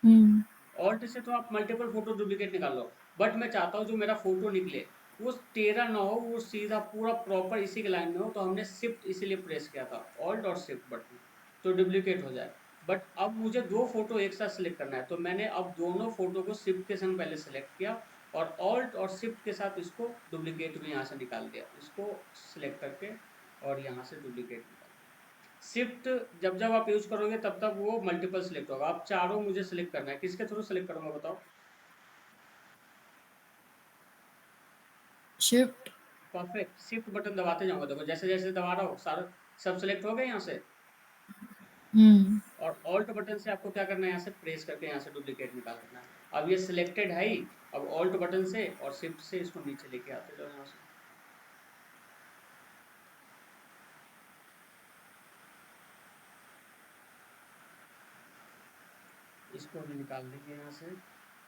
हम्म। ऑल्ट से तो आप मल्टीपल फोटो डुप्लीकेट निकाल लो, बट मैं चाहता हूँ जो मेरा फोटो निकले वो टेढ़ा ना हो, वो सीधा पूरा प्रॉपर इसी के लाइन में हो। तो हमने शिफ्ट इसीलिए प्रेस किया था, ऑल्ट और शिफ्ट बटन, तो डुप्लीकेट हो जाए। बट अब मुझे दो फोटो एक साथ सिलेक्ट करना है, तो मैंने अब दोनों फोटो को शिफ्ट के संग पहले सिलेक्ट किया और ऑल्ट और शिफ्ट के साथ इसको डुप्लीकेट भी यहाँ से निकाल दिया, इसको सिलेक्ट करके और यहाँ से डुप्लीकेट निकाल दिया। शिफ्ट जब जब आप यूज करोगे तब तक वो मल्टीपल सेलेक्ट होगा। आप चारों मुझे सेलेक्ट करना है, किसके थ्रू सेलेक्ट करूंगा बताओ? शिफ्ट। परफेक्ट, शिफ्ट बटन दबाते जाऊंगा, देखो जैसे जैसे दबा रहा हूँ सारा सब सेलेक्ट हो गए यहाँ से। हम्म। और ऑल्ट बटन से आपको क्या करना है, यहाँ से प्रेस करके यहाँ से डुप्लीकेट निकाल देना है। अब ये सिलेक्टेड है ही, अब ऑल्ट बटन से और शिफ्ट से इसको नीचे लेके आते जाओ यहाँ से। इसको भी निकाल देंगे यहाँ से।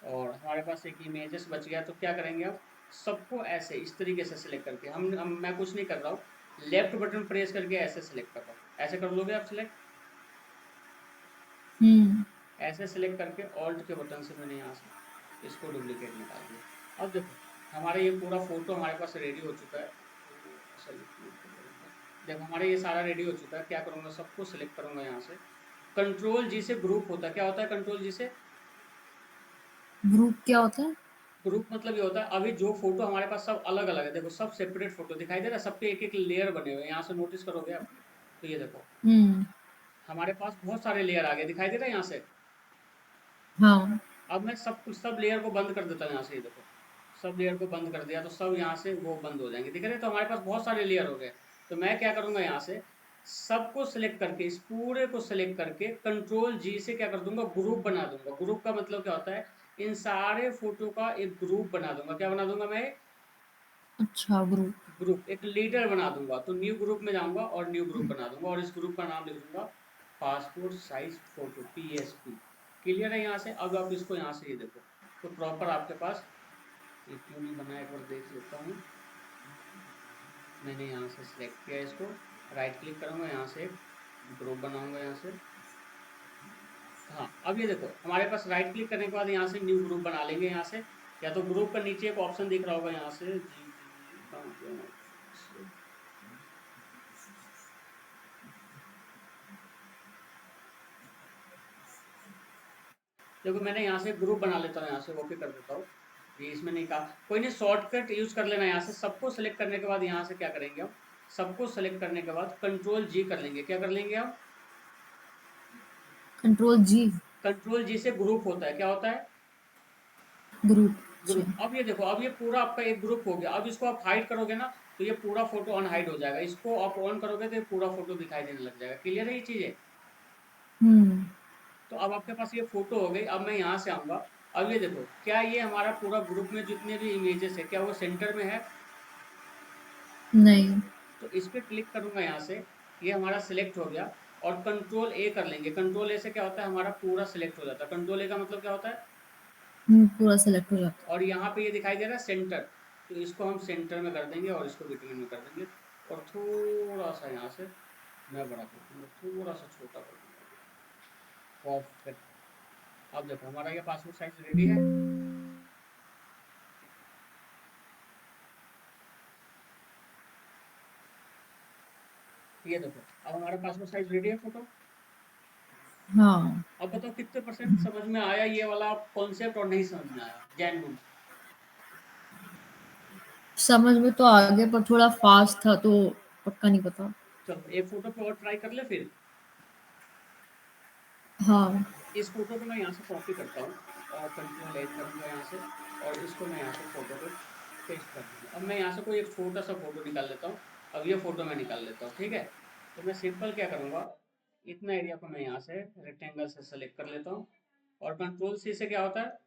और हमारे पास एक इमेजेस बच गया, तो क्या करेंगे अब, सबको ऐसे इस तरीके से सिलेक्ट करके मैं कुछ नहीं कर रहा हूँ, लेफ्ट बटन प्रेस करके ऐसे सिलेक्ट कर रहा हूँ। ऐसे कर लोगे आप सिलेक्ट? हम्म। ऐसे सिलेक्ट करके ऑल्ट के बटन से मैंने यहाँ से इसको डुप्लीकेट निकाल दिया। अब देखो हमारा ये पूरा फोटो हमारे पास रेडी हो चुका है। देखो हमारा ये सारा रेडी हो चुका है। क्या करूँगा, सबको सिलेक्ट करूँगा यहाँ से। कंट्रोल जी से ग्रुप होता है, क्या होता है कंट्रोल जी से? ग्रुप क्या होता है? ग्रुप मतलब ये होता है, अभी जो फोटो हमारे पास सब अलग अलग है, देखो सब सेपरेट फोटो दिखाई दे रहा है, सब पे एक एक लेयर बने हुए हैं, यहाँ से नोटिस करोगे आप तो ये देखो हम्म। हमारे पास बहुत सारे लेयर आ गए, दिखाई दे रहा है यहाँ से। हाँ। अब मैं सब लेयर को बंद कर देता हूँ यहाँ से, ये देखो सब लेयर को बंद कर दिया तो सब यहाँ से वो बंद हो जाएंगे, दिख रहे हैं? तो हमारे पास बहुत सारे लेयर हो गए। तो मैं क्या करूँगा, यहाँ से सबको सिलेक्ट करके इस पूरे को सिलेक्ट करके कंट्रोल जी से क्या कर दूंगा, ग्रुप बना दूंगा। ग्रुप का मतलब क्या होता है, इन सारे फोटो का एक ग्रुप बना दूंगा। क्या बना दूंगा मैं? अच्छा, ग्रुप। ग्रुप, एक लीडर बना दूंगा। तो न्यू ग्रुप में जाऊंगा और न्यू ग्रुप बना दूंगा और इस ग्रुप का नाम लिख दूंगा passport size photo PSP। Clear है यहाँ से? अब आप इसको यहाँ से ये देखो तो प्रॉपर आपके पास, ये क्यों नहीं बना एक बार देख लेता हूँ। मैंने यहाँ से सिलेक्ट किया इसको, राइट क्लिक करूंगा, यहाँ से एक ग्रुप बनाऊंगा यहाँ से। हाँ अब ये देखो हमारे पास राइट क्लिक करने के बाद यहाँ से न्यू ग्रुप बना लेंगे यहाँ से। या तो ग्रुप का नीचे एक ऑप्शन दिख रहा होगा यहाँ से, जी कहाँ गया? देखो मैंने यहाँ से ग्रुप बना लेता हूँ, यहाँ से ओके कर देता हूँ। ये इसमें नहीं कहा, कोई नहीं, शॉर्टकट यूज कर लेना। यहाँ से सबको सेलेक्ट करने के बाद यहाँ से क्या करेंगे हम, सबको सेलेक्ट करने के बाद कंट्रोल जी कर लेंगे। क्या कर लेंगे हम? कंट्रोल जी। कंट्रोल जी से ग्रुप होता है, क्या होता है? ग्रुप। अच्छा। ग्रुप। अब ये देखो अब ये पूरा आपका एक ग्रुप हो गया। अब इसको आप हाइड करोगे ना तो ये पूरा फोटो अनहाइड हो जाएगा, इसको आप ऑन करोगे तो ये पूरा फोटो दिखाई देने लग जाएगा। क्लियर है ये चीजें? हम्म। तो अब आपके पास ये फोटो हो गई। अब मैं यहाँ से आऊंगा, अब ये देखो क्या ये हमारा पूरा ग्रुप में जितने भी इमेजेस है क्या वो सेंटर में है? नहीं। तो इस पे क्लिक करूंगा यहाँ से, ये हमारा सिलेक्ट हो गया। और कंट्रोल ए कर लेंगे। कंट्रोल ए से क्या होता है, हमारा पूरा सिलेक्ट हो जाता है। कंट्रोल ए का मतलब क्या होता है? पूरा सेलेक्ट हो जाता और यहाँ पे ये दिखाई दे रहा है सेंटर, तो इसको हम सेंटर में कर देंगे और इसको बिटवीन में कर देंगे। और थोड़ा सा यहाँ से मैं बड़ा कर दूंगा, थोड़ा सा छोटा कर दूंगा। परफेक्ट। अब देखो हमारा ये पासपोर्ट साइज रेडी है। ये देखो अब हमारा पासपोर्ट साइज रेडी है फोटो। है। हाँ। अब बताओ कितने परसेंट समझ में आया ये वाला कॉन्सेप्ट और नहीं समझ में आया, जैन? समझ में तो आ गया पर थोड़ा फास्ट था तो पक्का नहीं पता। चलो एक फोटो पे और ट्राई कर ले फिर। हाँ। इस फोटो को मैं यहाँ से कॉपी करता हूँ और कंट्रोल एच करूँगा यहाँ से, और इसको मैं यहाँ से फोटो पे पेस्ट कर दूँगा। अब मैं यहाँ से कोई एक छोटा सा फोटो निकाल लेता हूँ। अब ये फोटो मैं निकाल लेता हूँ, ठीक है? तो मैं सिंपल क्या करूँगा, इतना एरिया को मैं यहाँ से रेक्टेंगल से सेलेक्ट कर लेता हूँ। और कंट्रोल सी से क्या होता है,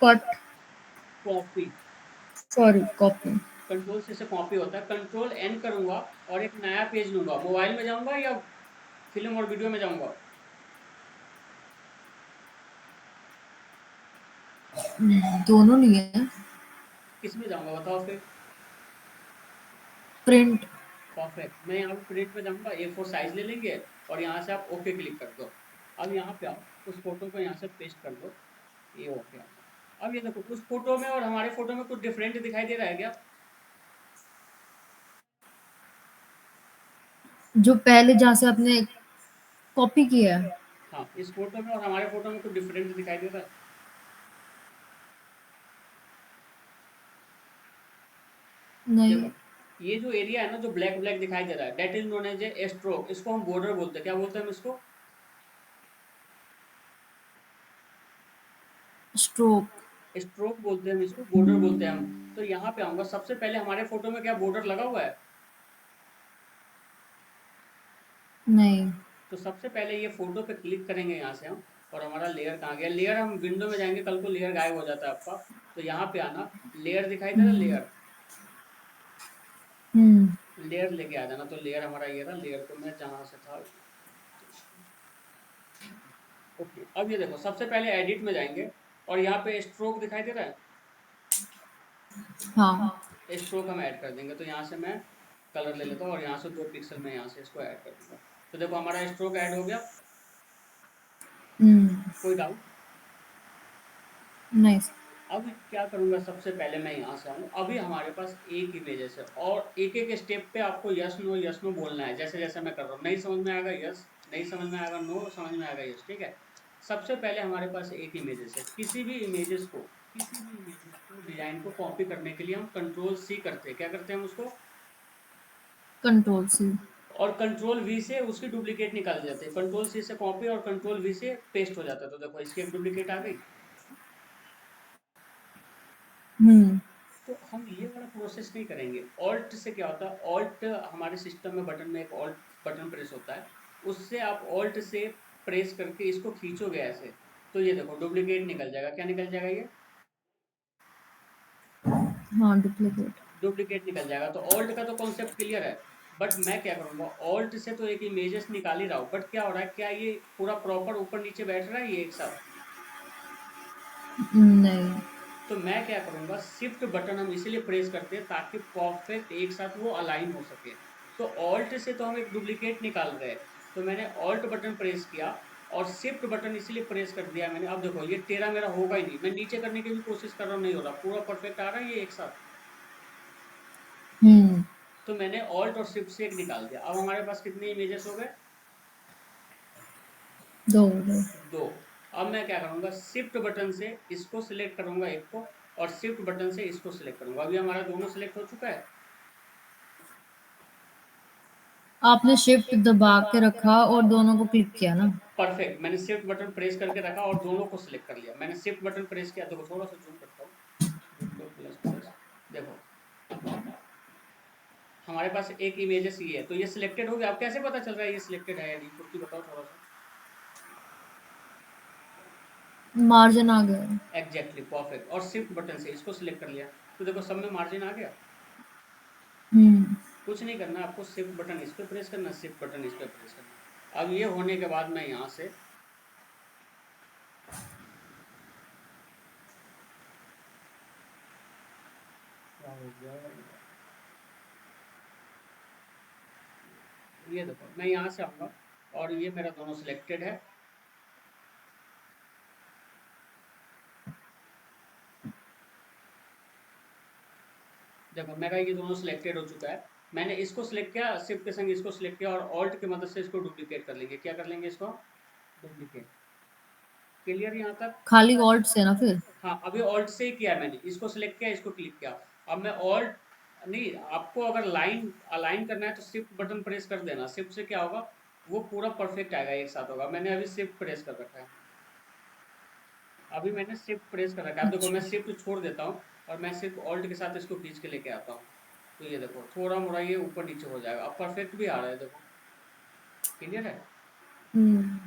cut. Copy. Sorry, copy. Control C से कॉपी होता है। कंट्रोल एन करूँगा और एक नया पेज लूंगा। मोबाइल में जाऊँगा या फिल्म और वीडियो में जाऊँगा? दोनों नहीं है। किस में जाऊँगा बताओ फिर? प्रिंट। परफेक्ट, मैं यहाँ पे प्रिंट में जाऊँगा, A4 साइज ले लेंगे और यहाँ से आप ओके क्लिक कर दो। अब यहाँ पे आओ, उस फोटो को यहाँ से पेस्ट कर दो, ये ओके आ गया। अब ये देखो उस फोटो में और हमारे फोटो में कुछ डिफरेंट दिखाई दे रहा है क्या? जो पहले जहाँ से आपने कॉपी किया है। हाँ इस फोटो में और हमारे फोटो में कुछ डिफरेंट दिखाई दे रहा है? नहीं। देखो ये जो एरिया है ना जो ब्लैक ब्लैक दिखाई दे रहा है, that is known as a stroke. इसको हम बॉर्डर बोलते हैं। क्या बोलते हैं हम इसको? स्ट्रोक। स्ट्रोक बोलते हैं हम इसको, बॉर्डर बोलते हैं हम। तो यहाँ पे आऊंगा, सबसे पहले हमारे फोटो में क्या बॉर्डर लगा हुआ है? नहीं। तो सबसे पहले ये फोटो पे क्लिक करेंगे यहाँ से हम, और हमारा लेयर कहाँ गया? लेयर हम विंडो में जाएंगे, कल को लेयर गायब हो जाता है आपका। तो यहाँ पे आना, लेयर दिखाई दे रहा है, हम्म। लेयर। हम्म। लेयर लेके आ जाना। तो लेयर हमारा ये रहा, लेयर को मैं जहाँ से था। ओके, अब ये देखो, सबसे पहले एडिट में जाएंगे और यहाँ पे स्ट्रोक दिखाई दे रहा है। हाँ। स्ट्रोक हम ऐड कर देंगे। तो यहाँ से मैं कलर ले लेता हूँ और यहाँ से 2 पिक्सल में यहाँ से इसको ऐड कर दूंगा। तो देखो हमारा स्ट्रोक ऐड हो गया। हम्म। कोई डाउट? नहीं। अब क्या करूंगा, सबसे पहले मैं यहाँ से आऊँ। अभी हमारे पास एक इमेजेस है और एक एक स्टेप पे आपको यस नो बोलना है, जैसे जैसे मैं कर रहा हूँ। नहीं समझ में आएगा यस, नहीं समझ में आएगा नो, समझ में आएगा यस। ठीक है। सबसे पहले हमारे पास एक इमेजेस है। किसी भी इमेजेस को डिजाइन को कॉपी करने के लिए हम कंट्रोल सी करते हैं। क्या करते हैं हम उसको? Control C. और कंट्रोल वी से उसकी डुप्लीकेट निकाल जाते हैं। कंट्रोल सी से कॉपी और कंट्रोल वी से पेस्ट हो जाता है। तो देखो इसकी एक डुप्लीकेट आ गई। हम्म। तो हम ये वाला प्रोसेस नहीं करेंगे। ऑल्ट से क्या होता है, ऑल्ट हमारे सिस्टम में बटन में एक ऑल्ट बटन प्रेस होता है, उससे आप ऑल्ट से प्रेस करके इसको खींचोगे ऐसे, तो ये देखो डुप्लीकेट निकल जाएगा। क्या निकल जाएगा? ये हाँ, डुप्लीकेट। डुप्लीकेट निकल जाएगा। तो ऑल्ट का तो कॉन्सेप्ट क्लियर है। बट मैं क्या करूंगा, ऑल्ट से तो एक इमेजेस निकाल ही रहा हूँ, बट क्या हो रहा है, क्या ये पूरा प्रॉपर ऊपर नीचे बैठ रहा है ये एक साथ? नहीं। तो मैं क्या करूंगा, शिफ्ट बटन हम इसीलिए प्रेस करते हैं ताकि परफेक्ट एक साथ वो अलाइन हो सके। तो ऑल्ट से तो हम एक डुप्लीकेट निकाल रहे हैं। तो मैंने ऑल्ट बटन प्रेस किया और शिफ्ट बटन इसीलिए प्रेस कर दिया मैंने। अब देखो ये टेढ़ा मेरा होगा ही नहीं। मैं नीचे करने की भी कोशिश कर रहा हूँ, नहीं हो रहा, पूरा परफेक्ट आ रहा है ये एक साथ। हम्म। तो मैंने ऑल्ट और शिफ्ट से एक निकाल दिया। अब हमारे पास कितने इमेजेस हो गए? दो दो। दो। अब मैं क्या करूंगा, शिफ्ट बटन से इसको सिलेक्ट करूंगा एक को, और शिफ्ट बटन से इसको सिलेक्ट करूंगा। अभी हमारा दोनों सिलेक्ट हो चुका है। आपने शिफ्ट दबा के रखा और दोनों को क्लिक किया ना? परफेक्ट। मैंने शिफ्ट बटन प्रेस करके रखा और दोनों को सिलेक्ट कर लिया। मैंने शिफ्ट बटन प्रेस किया। देखो थोड़ा सा जूम करता हूँ, विंडो प्लस प्लस। देखो हमारे पास एक इमेजेस ये है, तो ये सिलेक्टेड हो गया। अब कैसे पता चल रहा है ये सिलेक्टेड है या नहीं? कुर्ती बताओ थोड़ा सा। मार्जिन आ गया। Exactly, perfect. और शिफ्ट बटन से इसको सिलेक्ट कर लिया, तो देखो सब में मार्जिन आ गया। हम्म। कुछ नहीं करना आपको, शिफ्ट बटन इस पे प्रेस करना, शिफ्ट बटन इस पे प्रेस करना। अब ये होने के बाद मैं यहाँ से क्या हो गया, ये देखो मैं यहाँ से आऊंगा और ये मेरा दोनों सिलेक्टेड है। देखो मेरा ये दोनों सिलेक्टेड हो चुका है। मैंने इसको सिलेक्ट किया, शिफ्ट के संग इसको सिलेक्ट किया और ऑल्ट की मदद से इसको डुप्लीकेट कर लेंगे। क्या कर लेंगे इसको? डुप्लीकेट। क्लियर यहाँ तक? खाली ऑल्ट से ना फिर? हाँ, अभी ऑल्ट से ही किया है मैंने। इसको सिलेक्ट किया, इसको क्लिक किया। अब मैं ऑल्ट नहीं, आपको अगर लाइन अलाइन करना है तो शिफ्ट बटन प्रेस कर देना। शिफ्ट से क्या होगा, वो पूरा परफेक्ट आएगा, एक साथ होगा। मैंने अभी शिफ्ट प्रेस कर रखा है। अभी मैंने शिफ्ट प्रेस कर रखा है। अब देखो मैं अच्छा। शिफ्ट छोड़ देता हूँ और मैं सिर्फ ऑल्ट के साथ इसको खींच के लेके आता हूँ। तो ये देखो थोड़ा मोड़ा ये ऊपर नीचे हो जाएगा। अब परफेक्ट भी आ रहा है, देखो क्लियर है। हम्म।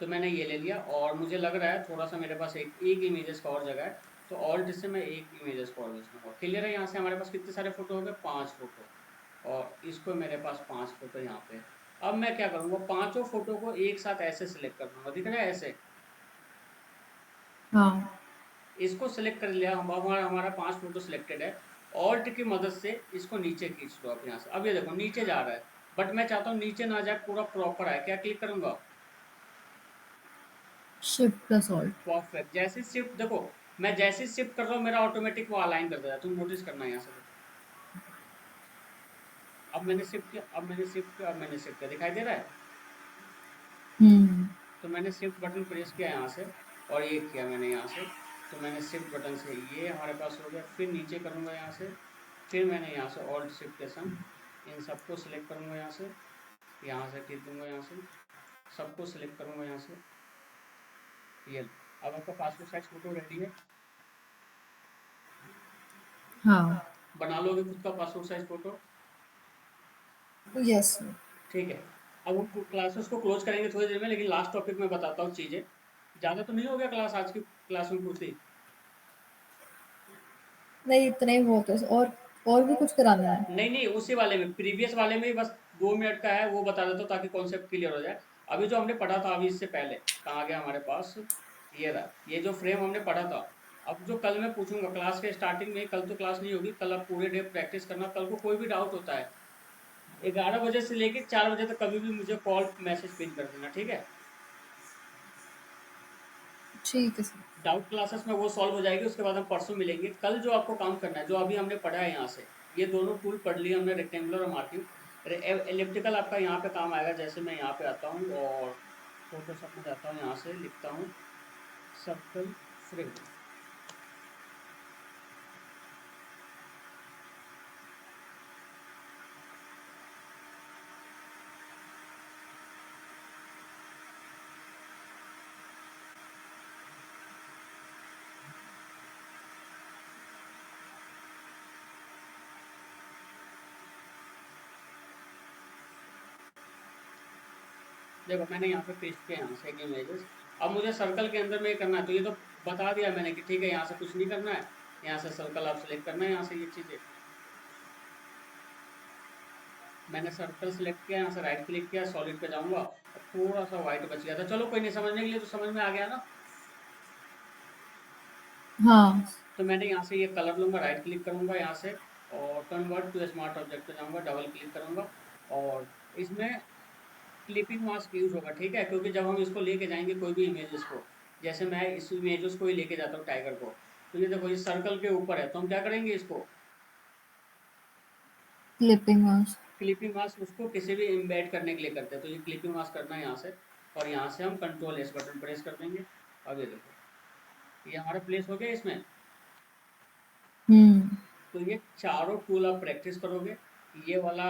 तो मैंने ये ले लिया और मुझे लग रहा है थोड़ा सा मेरे पास एक इमेजेस का और जगह है। तो ऑल्ट से मैं एक इमेजेस को और भेज दूंगा। क्लियर है। यहाँ से हमारे पास कितने सारे फोटो हो गए? 5 फोटो। और इसको मेरे पास 5 फोटो यहाँ पे। अब मैं क्या करूँगा, पांचों फोटो को एक साथ ऐसे सिलेक्ट कर दूंगा। दिख रहा है ऐसे? हाँ। इसको सिलेक्ट कर लिया हम। हमारा हमारा 5 फोटो सिलेक्टेड है। ऑल्ट की मदद से इसको नीचे खींच लो आप यहाँ से। अब ये देखो नीचे जा रहा है, बट मैं चाहता हूँ नीचे ना जाए, पूरा प्रॉपर आए। क्या क्लिक करूंगा? Shift plus alt. परफेक्ट। जैसे शिफ्ट देखो, मैं जैसे शिफ्ट कर रहा हूँ मेरा ऑटोमेटिक वो अलाइन कर देता है। तुम नोटिस करना यहाँ से। देखो अब मैंने शिफ्ट किया, अब मैंने शिफ्ट किया, अब मैंने शिफ्ट किया, दिखाई दे रहा है। हम्म। तो मैंने शिफ्ट बटन प्रेस किया यहाँ से और ये किया मैंने यहाँ से। तो मैंने शिफ्ट बटन से ये हमारे पास हो गया। फिर नीचे करूँगा यहाँ से, फिर मैंने यहाँ से ऑल्ट शिफ्ट सम इन सबको सिलेक्ट करूँगा, यहाँ से टिक दूंगा, यहाँ से सबको सिलेक्ट करूँगा, यहाँ से ये लो। अब आपका पासपोर्ट साइज फोटो रेडी है। हाँ। बना लोगे खुद का पासपोर्ट साइज फोटो? यस। ठीक है। अब हम क्लासेस को क्लोज करेंगे थोड़ी देर में, लेकिन लास्ट टॉपिक में बताता हूँ चीज़ें। ज़्यादा तो नहीं हो गया क्लास आज की क्लास में पूछती? नहीं, इतना ही बहुत है। और भी कुछ कराना है? नहीं नहीं, उसी वाले में, प्रीवियस वाले में ही बस 2 मिनट का है, वो बता देता हूँ ताकि कॉन्सेप्ट क्लियर हो जाए। अभी जो हमने पढ़ा था, अभी इससे पहले कहाँ गया हमारे पास, ये रहा, ये जो फ्रेम हमने पढ़ा था। अब जो कल मैं पूछूंगा क्लास के स्टार्टिंग में, कल तो क्लास नहीं होगी, कल आप पूरे डे प्रैक्टिस करना। कल को कोई भी डाउट होता है 11 बजे से लेकर 4 बजे तक कभी भी मुझे कॉल मैसेज पिन कर देना, ठीक है? ठीक है सर। डाउट क्लासेस में वो सॉल्व हो जाएगी, उसके बाद हम परसों मिलेंगे। कल जो आपको काम करना है, जो अभी हमने पढ़ा है यहाँ से, ये दोनों टूल पढ़ लिए हमने, रेक्टेंगुलर और मार्किंग। एलिप्टिकल आपका यहाँ पे काम आएगा। जैसे मैं यहाँ पे आता हूँ और फोटोशॉप में जाता हूँ, यहाँ से लिखता हूँ सर्कल फ्रेम। देखो मैंने यहाँ पे पेस्ट किया, यहाँ से एक इमेजेस। अब मुझे सर्कल के अंदर में ये करना है, तो ये तो बता दिया मैंने कि ठीक है, यहाँ से कुछ नहीं करना है, यहाँ से सर्कल आप सेलेक्ट करना है, यहाँ से ये चीज़ें। मैंने सर्कल सेलेक्ट किया, यहाँ से राइट क्लिक किया, सॉलिड पे जाऊंगा और थोड़ा सा व्हाइट बच गया था। चलो कोई नहीं, समझने के लिए तो समझ में आ गया ना। हाँ। तो मैंने यहाँ से ये कलर लूंगा, राइट क्लिक करूंगा यहाँ से और कन्वर्ट टू स्मार्ट ऑब्जेक्ट पे जाऊंगा, डबल क्लिक करूंगा और इसमें क्लिपिंग मास्क यूज होगा, ठीक है? क्योंकि जब हम इसको लेके जाएंगे कोई भी इमेजेस को, जैसे मैं इस इमेजेस को ही लेके जाता हूँ टाइगर को, तो ये देखो इस सर्कल के ऊपर है, तो हम क्या करेंगे, इसको क्लिपिंग माउस। क्लिपिंग मास्क उसको किसी भी इम्बेड करने के लिए करते हैं। तो ये क्लिपिंग मास्क करना है यहाँ से, और यहाँ से हम कंट्रोल एस बटन प्रेस कर देंगे। अब ये देखो ये हमारा प्लेस हो गया इसमें। हम्म। तो ये चारों टूल आप प्रैक्टिस करोगे। ये वाला,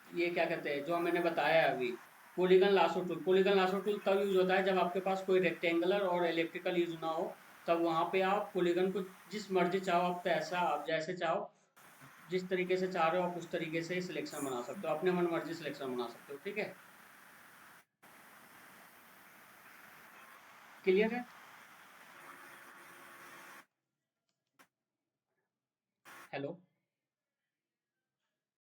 ये क्या कहते हैं जो मैंने बताया है अभी, polygon lasso tool. Polygon lasso tool तब यूज होता है जब आपके पास कोई रेक्टेंगुलर और इलेक्ट्रिकल यूज ना हो, तब वहां पे आप पॉलीगन को जिस मर्जी चाहो, आप ऐसा आप जैसे चाहो, जिस तरीके से चाह रहे हो आप उस तरीके से सिलेक्शन बना सकते हो, अपने मन मर्जी सिलेक्शन बना सकते हो, ठीक है? क्लियर है? हेलो।